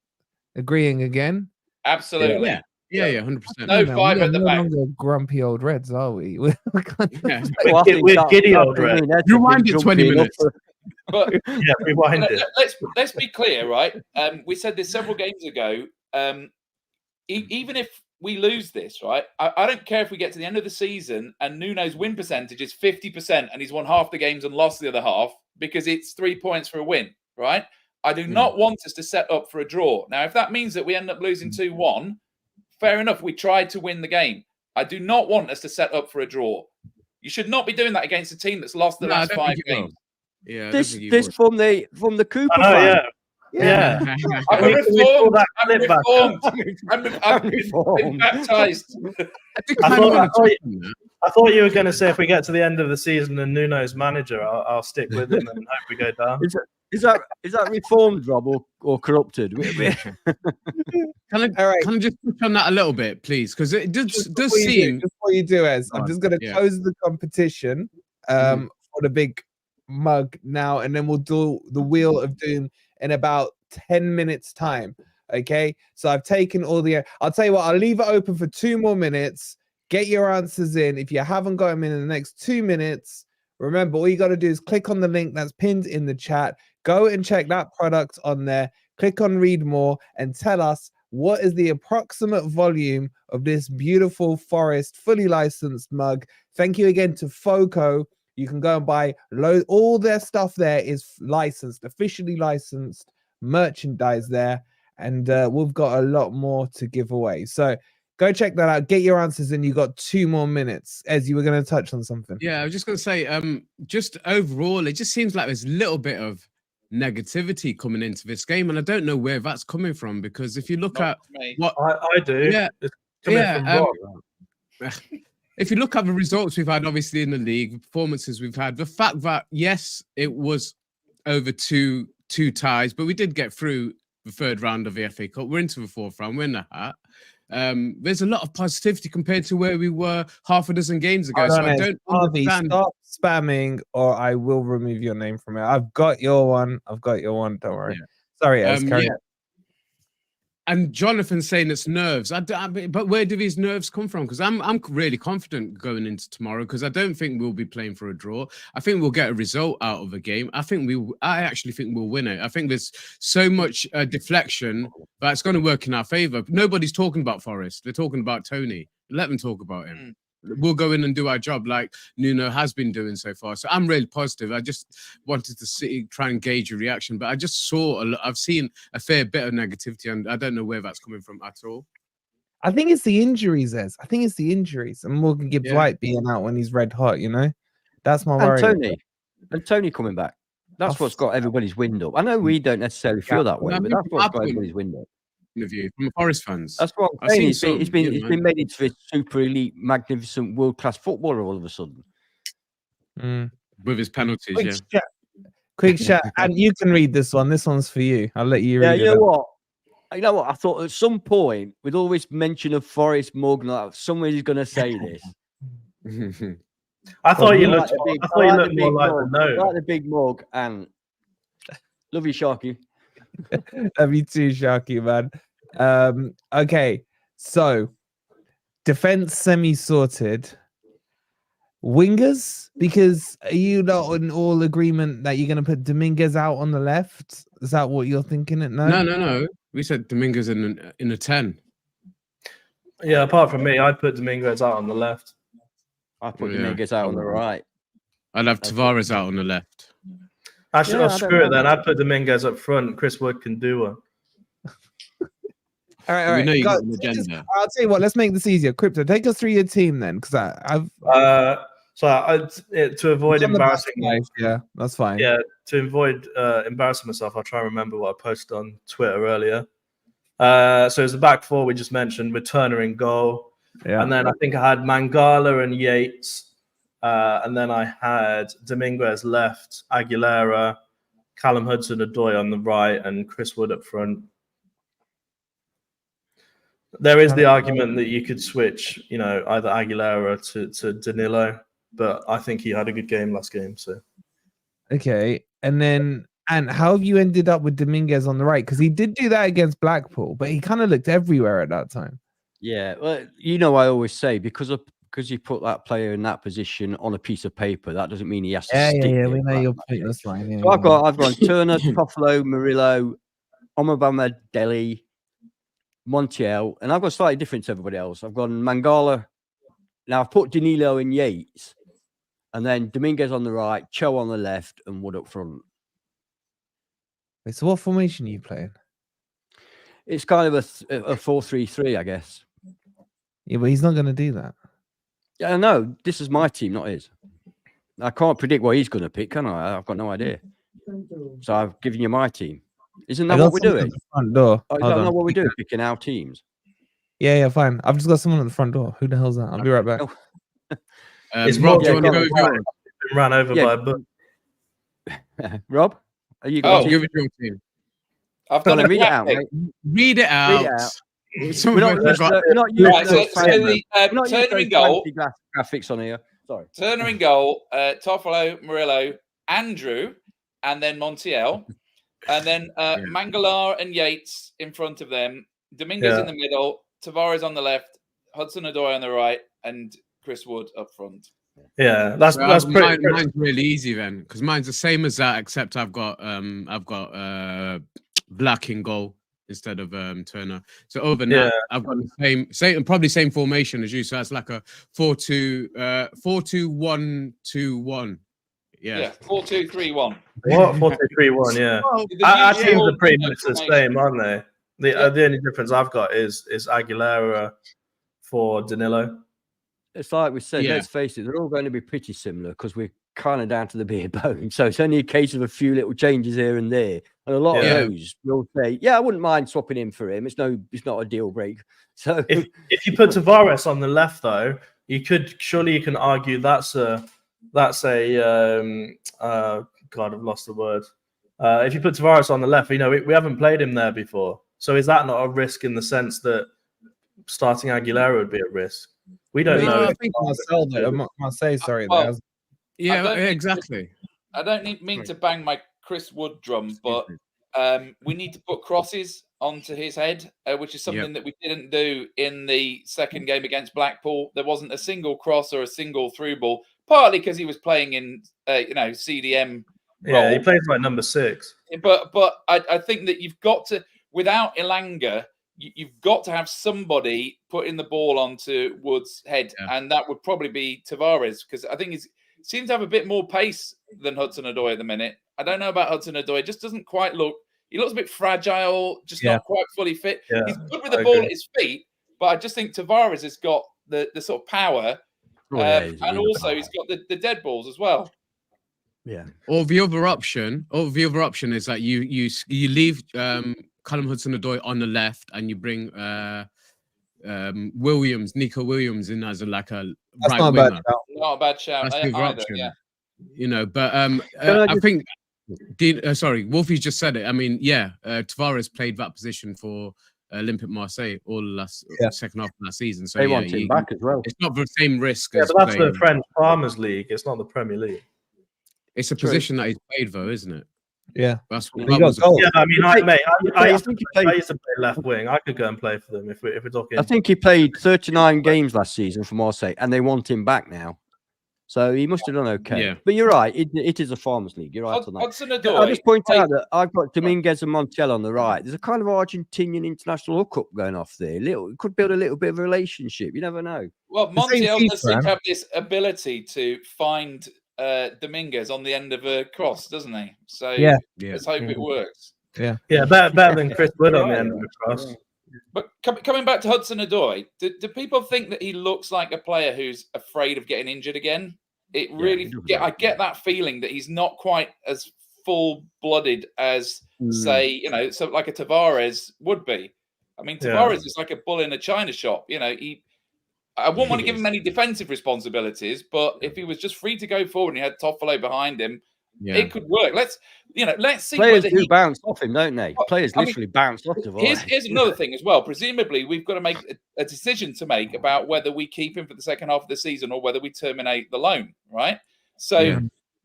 agreeing again? Absolutely. Yeah, 100%. No five at the back. No longer grumpy old Reds, are we? We're giddy old Reds. Rewind it 20 minutes. But rewind it. Let's be clear, right? We said this several games ago. Even if we lose this, right? I don't care if we get to the end of the season and Nuno's win percentage is 50% and he's won half the games and lost the other half because it's 3 points for a win, right? I do not want us to set up for a draw. Now, if that means that we end up losing 2-1, fair enough. We tried to win the game. I do not want us to set up for a draw. You should not be doing that against a team that's lost the last 5 games. Yeah, this from the Cooper fan. I'm reformed. Baptized. I thought you were going to say if we get to the end of the season and Nuno's manager, I'll stick with him and hope we go down. Is that reformed, Rob, or corrupted? Can I just touch on that a little bit, please? Because it does seem. Before you do, Ez, I'm just going to close the competition for the big mug now, and then we'll do the wheel of doom in about 10 minutes time. Okay, so I've taken all the, I'll tell you what, I'll leave it open for 2 more minutes. Get your answers in. If you haven't got them in the next 2 minutes, remember, all you got to do is click on the link that's pinned in the chat. Go and check that product on there. Click on read more and tell us what is the approximate volume of this beautiful Forest fully licensed mug. Thank you again to Foco. You can go and buy all their stuff there is licensed, officially licensed merchandise there. And we've got a lot more to give away. So go check that out. Get your answers in. You got 2 more minutes. Ez, you were going to touch on something. Yeah, I was just going to say, just overall, it just seems like there's a little bit of negativity coming into this game, and I don't know where that's coming from, because if you look at what I do, yeah, it's coming from Rob. If you look at the results we've had, obviously in the league, the performances we've had, the fact that yes, it was over two ties, but we did get through the 3rd round of the FA Cup. We're into the 4th round. We're in the hat. There's a lot of positivity compared to where we were half a dozen games ago. So I don't understand. Stop spamming, or I will remove your name from it. I've got your one. Don't worry. Yeah. Sorry, Ez, carry on. And Jonathan's saying it's nerves. But where do these nerves come from? Because I'm really confident going into tomorrow, because I don't think we'll be playing for a draw. I think we'll get a result out of the game. I actually think we'll win it. I think there's so much deflection that it's going to work in our favour. Nobody's talking about Forest. They're talking about Toney. Let them talk about him. We'll go in and do our job like Nuno has been doing so far. So I'm really positive. I just wanted to try and gauge your reaction, but I just I've seen a fair bit of negativity, and I don't know where that's coming from at all. I think it's the injuries, Ez. I think it's the injuries, and Morgan Gibbs White being out when he's red hot. You know, that's my worry. And Toney coming back. That's what's got everybody's wind up. I know we don't necessarily feel that way, but that's what's got everybody's wind up. Interview from the Forest fans. That's what I'm saying. He's been made into this super elite, magnificent, world-class footballer all of a sudden. With his penalties, Quick chat, and you can read this one. This one's for you. I'll let you read it. You know what? I thought at some point, with all this mention of Forest Morgan, somebody's going to say this. I thought you looked more like the note. Like the big mug, and love you, Sharky. Love you too, Sharky, man. Okay, so defense semi-sorted. Wingers, because are you not in all agreement that you're going to put Dominguez out on the left? Is that what you're thinking? No. We said Dominguez in a 10. Yeah, apart from me, I'd put Dominguez out on the left. I put Dominguez out on the right. I'd have Tavares out on the left. Actually, screw it then. I'd put Dominguez up front. Chris Wood can do one. All right. We know you got an agenda. I'll tell you what. Let's make this easier. Crypto, take us through your team then, because to avoid embarrassing. Yeah, that's fine. Yeah, to avoid embarrassing myself, I'll try and remember what I posted on Twitter earlier. So it's the back 4 we just mentioned with Turner in goal, and then I think I had Mangala and Yates. And then I had Dominguez left, Aguilera, Callum Hudson-Odoi on the right, and Chris Wood up front. There is the argument that you could switch, either Aguilera to Danilo, but I think he had a good game last game. So, okay, and how have you ended up with Dominguez on the right? Because he did do that against Blackpool, but he kind of looked everywhere at that time. Yeah, well, I always say because you put that player in that position on a piece of paper, that doesn't mean he has to stick there. We know your point. That's fine. Yeah, so I've gone Turner, Toffolo, Murillo, Omobama, Deli, Montiel, and I've got slightly different to everybody else. I've gone Mangala. Now I've put Danilo and Yates, and then Dominguez on the right, Cho on the left, and Wood up front. Wait, so what formation are you playing? It's kind of a 4-3-3, I guess. Yeah, but he's not going to do that. Yeah, I know. This is my team, not his. I can't predict what he's going to pick, can I? I've got no idea. So I've given you my team. Isn't that what we're doing? Front door. Is that not what we're doing? Picking our teams. Yeah, fine. I've just got someone at the front door. Who the hell's that? I'll be right back. It's Rob, do you want to go? Ran over by a book. Rob, are you going to give it your team? I've got to read it out, mate. Read it out. We're not using Turner in goal. Graphics on here. Sorry. Turner in goal. Toffolo, Murillo, Andrew, and then Montiel. And then Mangala and Yates in front of them, Dominguez in the middle, Tavares on the left, Hudson-Odoi on the right, and Chris Wood up front. Yeah, that's pretty. Mine's really easy then, because mine's the same as that, except I've got Black in goal instead of Turner. So other than that, I've got the same formation as you. So that's like a 4-2-1-2-1. Yeah, 4-2-3-1. What 4-2-3-1? Yeah, our teams are pretty much the same, aren't they? The only difference I've got is Aguilera for Danilo. It's like we said, let's face it, they're all going to be pretty similar because we're kind of down to the bare bone. So it's only a case of a few little changes here and there. And a lot of those will say, I wouldn't mind swapping him for him. It's not a deal break. So if you put Tavares on the left, though, you can argue that's a God, I've lost the word. If you put Tavares on the left, we haven't played him there before. So is that not a risk in the sense that starting Aguilera would be a risk? We don't know. I think Marseille, sorry. Well, exactly. I don't mean to bang my Chris Wood drum, but we need to put crosses onto his head, which is something that we didn't do in the second game against Blackpool. There wasn't a single cross or a single through ball, partly because he was playing in CDM role. Yeah, he plays like number 6. But I think that you've got to, without Elanga, you've got to have somebody putting the ball onto Wood's head, and that would probably be Tavares, because I think he seems to have a bit more pace than Hudson-Odoi at the minute. I don't know about Hudson-Odoi; just doesn't quite look. He looks a bit fragile, just not quite fully fit. Yeah, he's good with the ball at his feet, but I just think Tavares has got the sort of power, and also he's got the dead balls as well. Yeah. Or the other option is that you leave Callum Hudson-Odoi on the left, and you bring Nico Williams in as a right winger. Not a bad shout. That's the other option. Yeah. But I think Wolfie's just said it. I mean, Tavares played that position for Olympique Marseille all last second half of that season. So they want him back as well. It's not the same risk. But that's the French Farmers League. It's not the Premier League. It's a position that he's played though, isn't it? Yeah, that's what. I used to play left wing. I could go and play for them if we're talking. I think he played 39 games last season for Marseille, and they want him back now. So he must have done okay. Yeah. But you're right. It is a Farmers League. You're right on that. I'll just point out that I've got Dominguez and Montiel on the right. There's a kind of Argentinian international hookup going off there. It could build a little bit of a relationship. You never know. Well, Montiel does seem to have this ability to find Dominguez on the end of a cross, doesn't he? So let's hope it works. Yeah, better than Chris Wood on the end of the cross. But coming back to Hudson-Odoi, do people think that he looks like a player who's afraid of getting injured again? It really, I get that feeling that he's not quite as full-blooded as, say, so like a Tavares would be. I mean, Tavares is like a bull in a china shop. I wouldn't want to give him any defensive responsibilities, but if he was just free to go forward and he had Toffolo behind him, it could work. Let's see. Players do bounce off him, don't they? Players literally bounce off Tavares. Here's another thing as well. Presumably, we've got to make a decision to make about whether we keep him for the second half of the season or whether we terminate the loan, right? So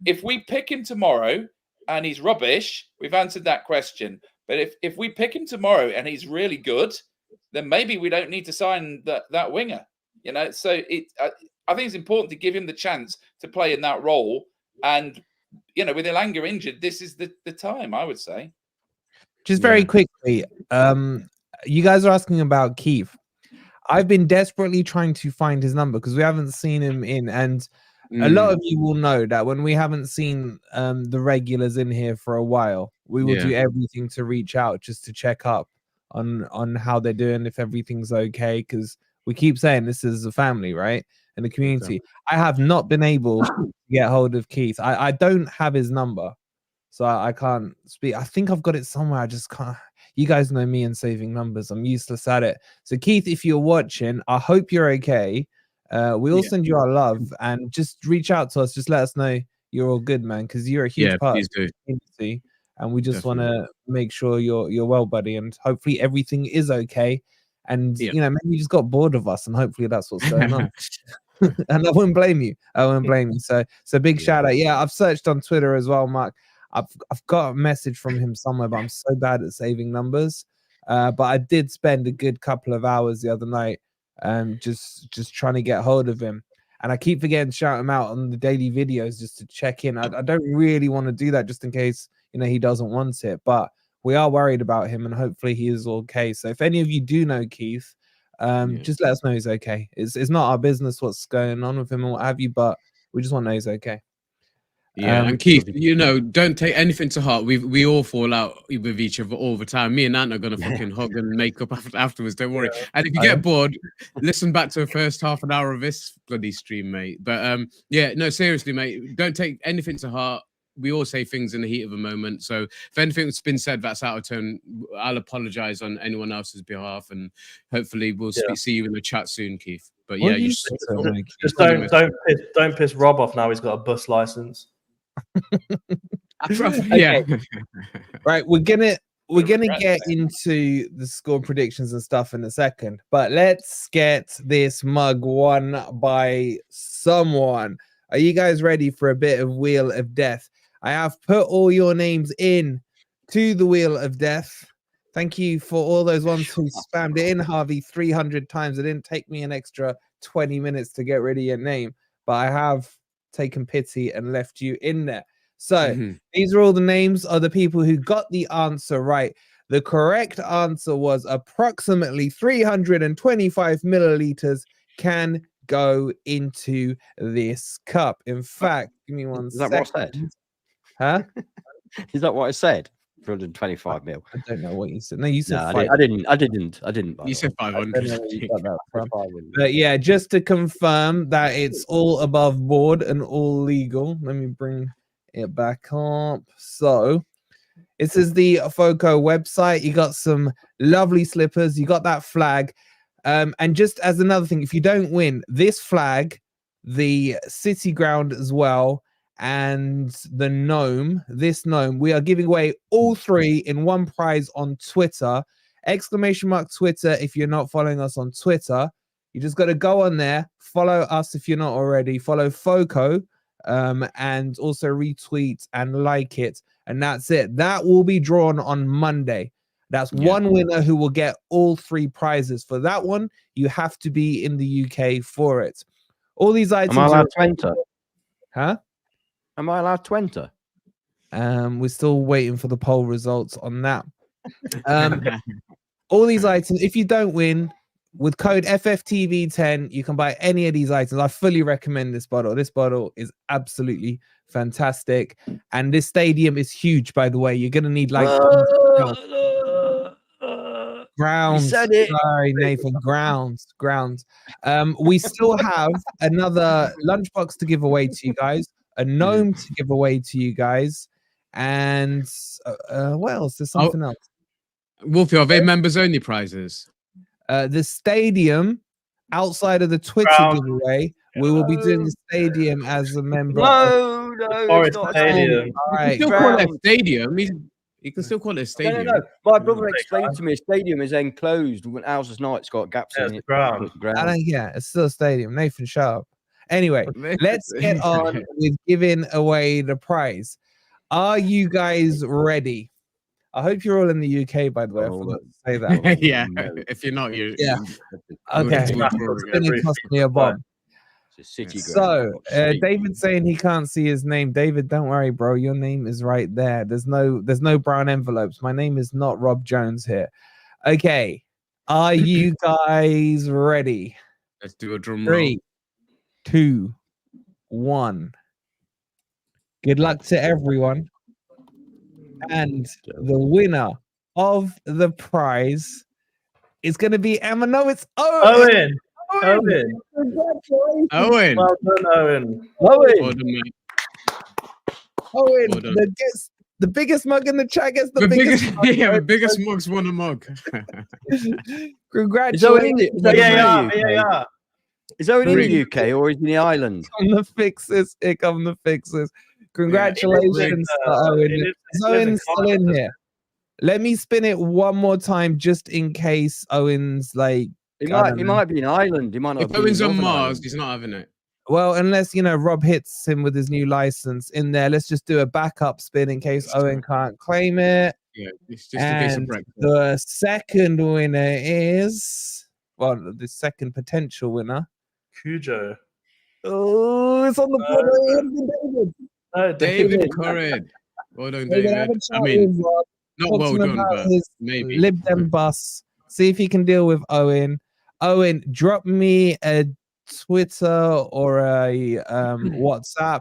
if we pick him tomorrow and he's rubbish, we've answered that question. But if we pick him tomorrow and he's really good, then maybe we don't need to sign that winger. So I think it's important to give him the chance to play in that role. And, with Elanga injured, this is the time, I would say. Just very quickly, you guys are asking about Keith. I've been desperately trying to find his number because we haven't seen him in. And a lot of you will know that when we haven't seen the regulars in here for a while, we will do everything to reach out just to check up on how they're doing, if everything's okay, because we keep saying this is a family, right? And the community. Okay. I have not been able to get hold of Keith. I don't have his number, so I can't speak. I think I've got it somewhere. I just can't. You guys know me and saving numbers. I'm useless at it. So Keith, if you're watching, I hope you're okay. We'll send you our love and just reach out to us. Just let us know you're all good, man, because you're a huge part of the community. And we just want to make sure you're well, buddy. And hopefully everything is okay. And, maybe you just got bored of us, and hopefully that's what's going on. And I wouldn't blame you. So big shout out. Yeah, I've searched on Twitter as well, Mark. I've got a message from him somewhere, but I'm so bad at saving numbers. But I did spend a good couple of hours the other night, just trying to get hold of him. And I keep forgetting to shout him out on the daily videos just to check in. I don't really want to do that just in case, he doesn't want it. But we are worried about him, and hopefully he is okay. So if any of you do know Keith, just let us know he's okay. It's not our business what's going on with him and what have you, but we just want to know he's okay. Yeah, and Keith, don't take anything to heart. We all fall out with each other all the time. Me and Ant are gonna fucking hug and make up afterwards. Don't worry. Yeah. And if you get bored, listen back to the first half an hour of this bloody stream, mate. But yeah, no, seriously, mate, don't take anything to heart. We all say things in the heat of a moment. So if anything's been said that's out of turn, I'll apologize on anyone else's behalf, and hopefully we'll see you in the chat soon, Keith. But yeah, just don't piss Rob off now. He's got a bus license. Yeah. Right, we're gonna get into the score predictions and stuff in a second, but let's get this mug won by someone. Are you guys ready for a bit of Wheel of Death? I have put all your names in to the Wheel of Death. Thank you for all those ones who spammed it in, Harvey, 300 times. It didn't take me an extra 20 minutes to get rid of your name, but I have taken pity and left you in there. So these are all the names of the people who got the answer right. The correct answer was approximately 325 milliliters can go into this cup. In fact, give me one second. Is that what I said? Huh? Is that what I said? 325 mil. I don't know what you said. No, you said I didn't. You said 500. But yeah, just to confirm that it's all above board and all legal. Let me bring it back up. So this is the FOCO website. You got some lovely slippers. You got that flag. And just as another thing, if you don't win this flag, the city ground as well, and the gnome, we are giving away all three in one prize on Twitter. ! Twitter. If you're not following us on Twitter, you just got to go on there, follow us if you're not already, follow FOCO, and also retweet and like it, and that's it. That will be drawn on Monday. That's one winner who will get all three prizes. For that one, you have to be in the UK for it. All these items. Am I allowed to enter? Huh? Am I allowed to enter? We're still waiting for the poll results on that. All these items, if you don't win, with code FFTV10, you can buy any of these items. I fully recommend this bottle. This bottle is absolutely fantastic. And this stadium is huge, by the way. You're going to need like grounds. Sorry, Nathan. Grounds. We still have another lunchbox to give away to you guys, a gnome to give away to you guys, and what else? There's something else. Wolfie, are they members only prizes? The stadium, outside of the Twitter giveaway, we will be doing the stadium as a member. No, Forest Stadium. All right, You can still call it a stadium. You can still call it a stadium. No. My brother explained to me a stadium is enclosed when Houses Night's got gaps in it. Ground. Yeah, it's still a stadium. Nathan, shut up. Anyway, let's get on with giving away the prize. Are you guys ready? I hope you're all in the UK, by the way. I forgot to say that. Yeah, if you're not, you're... Yeah. Okay. It's going to cost me a bomb. So, David's saying he can't see his name. David, don't worry, bro. Your name is right there. There's no brown envelopes. My name is not Rob Jones here. Okay. Are you guys ready? Let's do a drum roll. 3, 2, 1. Good luck to everyone. And the winner of the prize is going to be Emma. No, it's Owen. Owen. Congratulations. Owen. Well done, Owen. Well done, mate. Owen, Well done. the biggest mug in the chat gets the biggest mug. Yeah, the biggest mug's won a mug. Congratulations. Yeah. Is Owen in the UK or is he in the island? On the fixes. Here come the fixes. Congratulations, Owen. Is Owen still in here? Let me spin it one more time just in case Owen's like... He might be in Ireland. He might not. If Owen's on Mars, he's not having it. Well, unless Rob hits him with his new license in there, let's just do a backup spin in case Owen can't claim it. Yeah, it's just a case of And Brentford. the second winner is the second potential winner. Cujo. Oh, it's on the board. Oh, David Currid. Well done, We're gonna have David. a chat I mean, with Rob, not talk well to him done, about but his maybe. Lib Dem bus. See if he can deal with Owen. Owen, drop me a Twitter or a WhatsApp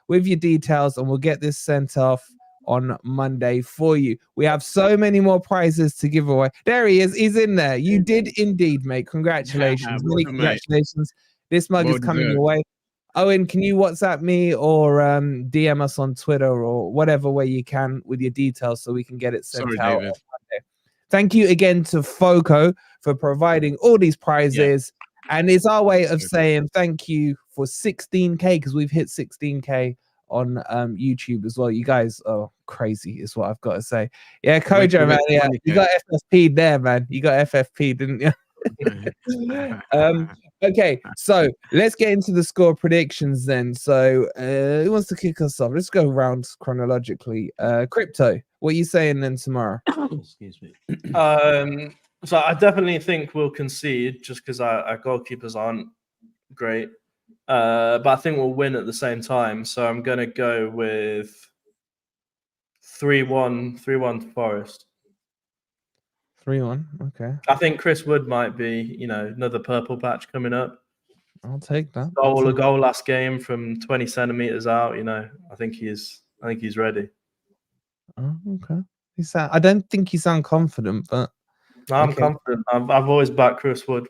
with your details, and we'll get this sent off on Monday for you. We have so many more prizes to give away. There he is. He's in there. You did indeed, mate. Congratulations. Well Many done, mate. congratulations. This mug Well is coming deserved. your way. Owen, can you WhatsApp me or DM us on Twitter or whatever way you can with your details so we can get it sent Sorry, out David. on Monday. Thank you again to Foco for providing all these prizes. And it's our way of saying thank you for 16K because we've hit 16K on YouTube as well. You guys are crazy, is what I've got to say. Yeah, Kojo, man. Yeah, you got FFP there, man. You got FFP, didn't you? Okay, so let's get into the score predictions then. So who wants to kick us off? Let's go around chronologically. Crypto, what are you saying then tomorrow? Excuse me. So I definitely think we'll concede just because our goalkeepers aren't great. But I think we'll win at the same time. So I'm going to go with 3-1 Forest. 3-1. Okay. I think Chris Wood might be, another purple patch coming up. I'll take that. A goal last game from 20 centimeters out. I think he's ready. Oh, okay. I don't think you sound confident, but I'm confident. I've always backed Chris Wood.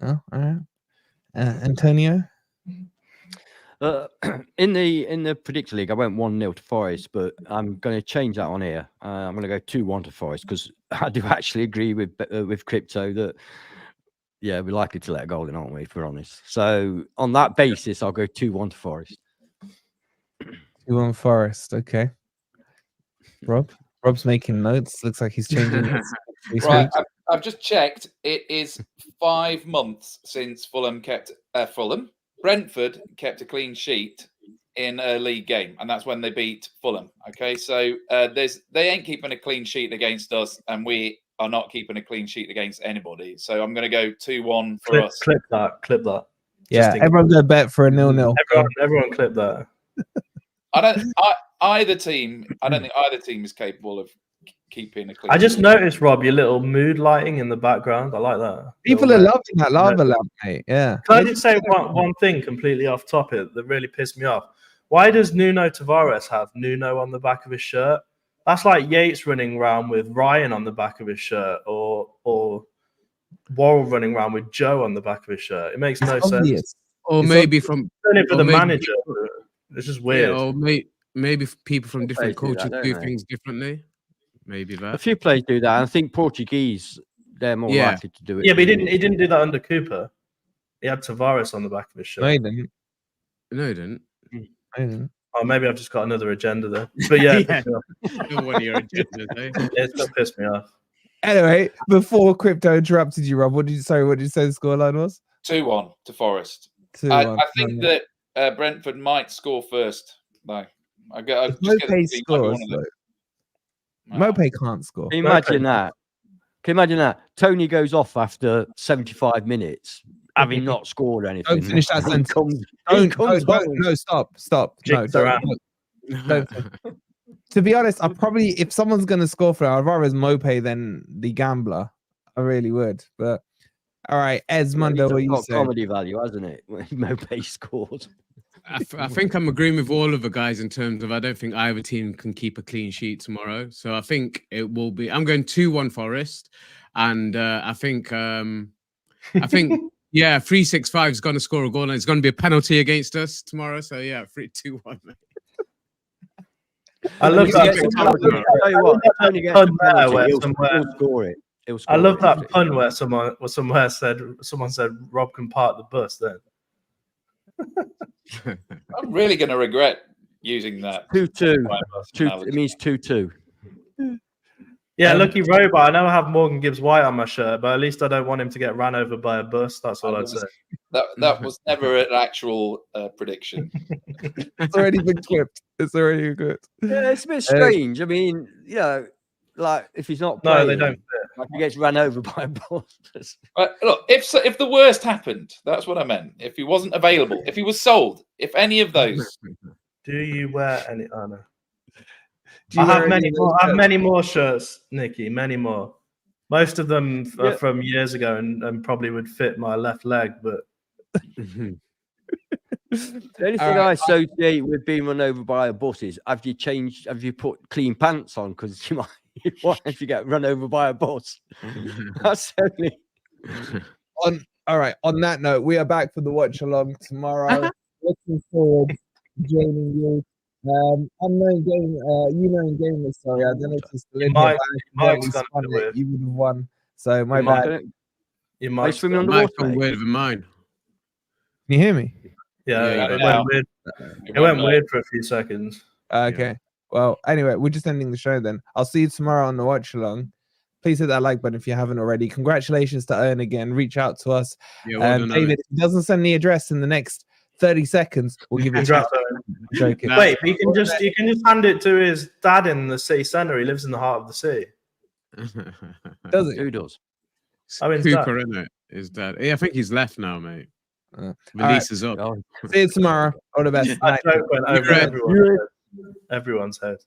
oh, all right. Antonio. In the predictor league, I went 1-0 to Forest, but I'm going to change that on here. I'm going to go 2-1 to Forest because I do actually agree with Crypto that we're likely to let a goal in, aren't we? If we're honest. So on that basis, I'll go 2-1 to Forest. 2-1 Forest. Okay. Rob's making notes. Looks like he's changing notes. Right, I've just checked. It is 5 months since Brentford kept a clean sheet in a league game, and that's when they beat Fulham. Okay, so they ain't keeping a clean sheet against us, and we are not keeping a clean sheet against anybody. So I'm going to go 2-1 for us. Clip that. Yeah, everyone go bet for a 0-0. Everyone clip that. I don't think either team is capable of keeping a clean I just sheet. noticed, Rob, your little mood lighting in the background. I like that. People are loving that lava lamp, mate. Yeah. Can I just say one thing completely off topic that really pissed me off? Why does Nuno Tavares have Nuno on the back of his shirt? That's like Yates running around with Ryan on the back of his shirt, or Worrell running around with Joe on the back of his shirt. It makes no sense. Or maybe from only for the manager. It's just weird. Yeah, or maybe people from different cultures do things differently. Maybe that. A few players do that. I think Portuguese, they're more likely to do it. Yeah, but he didn't do that under Cooper. He had Tavares on the back of his shirt. No, he didn't. No, he didn't. Oh, maybe I've just got another agenda there. But yeah, one of your agendas, eh? It's gonna piss me off. Anyway, before Crypto interrupted you, Rob, what did you say the scoreline was? 2-1 to Forest. 2-1. I think that Brentford might score first. No, Mope scores. Mope can't score. Can you imagine that? Can you imagine that? Tony goes off after 75 minutes, having not scored anything. Don't finish that sentence. Stop. No, don't. To be honest, if someone's going to score for it, I'd rather Mope than the gambler. I really would. But all right, Esmundo, what you say? Comedy value, hasn't it? When Mope scored. I think I'm agreeing with all of the guys in terms of I don't think either team can keep a clean sheet tomorrow. So I think it will be. I'm going 2-1 Forest, and I think 365 is going to score a goal, and it's going to be a penalty against us tomorrow. So yeah, 3-2-1. I love that. I love that pun where someone said Rob can park the bus. Then I'm really going to regret using that. 2-2. It means 2-2. Yeah, lucky robot. I know I have Morgan Gibbs White on my shirt, but at least I don't want him to get ran over by a bus. That's all I'd say. That was never an actual prediction. It's already been clipped. It's already good. Yeah, it's a bit strange. I mean, you know, like if he's not playing, No, they don't. like he gets run over by a bus. Look, if the worst happened, that's what I meant. If he wasn't available, if he was sold, if any of those. Do you wear any? Oh no. Do you I have wear many any of more. those I have shirts? many more shirts, Nikki. Many more. Most of them are Yeah. from years ago and probably would fit my left leg, but The only All thing right. I associate with being run over by a bus is have you put clean pants on? Because you might if you get run over by a bus. That's only. All right. On that note, we are back for the watch along tomorrow. Looking forward to joining you. Unknown game, gamer. Sorry, I don't know if it's still in here. Mike- But I Mike's accidentally gone spun with- it. You would have won. So my You bad. might- you Are might. you swimming Can underwater, Mine's mate? weird than mine. you hear me? yeah, Yeah, it yeah. went weird. It went weird for a few seconds. Okay. Well, anyway, we're just ending the show then. I'll see you tomorrow on the watch along. Please hit that like button if you haven't already. Congratulations to Ern again. Reach out to us. Yeah, well And done, David, if he doesn't send the address in the next 30 seconds, we'll give you a Congrats, chance. Owen. I'm joking. No. Wait, but you can just hand it to his dad in the city centre. He lives in the heart of the city. Does it? Who does? I mean, Cooper, isn't it? His dad. Yeah, I think he's left now, mate. All Release is up. Oh, See you tomorrow. All the best. That Night. joke went over You're right. everyone's head.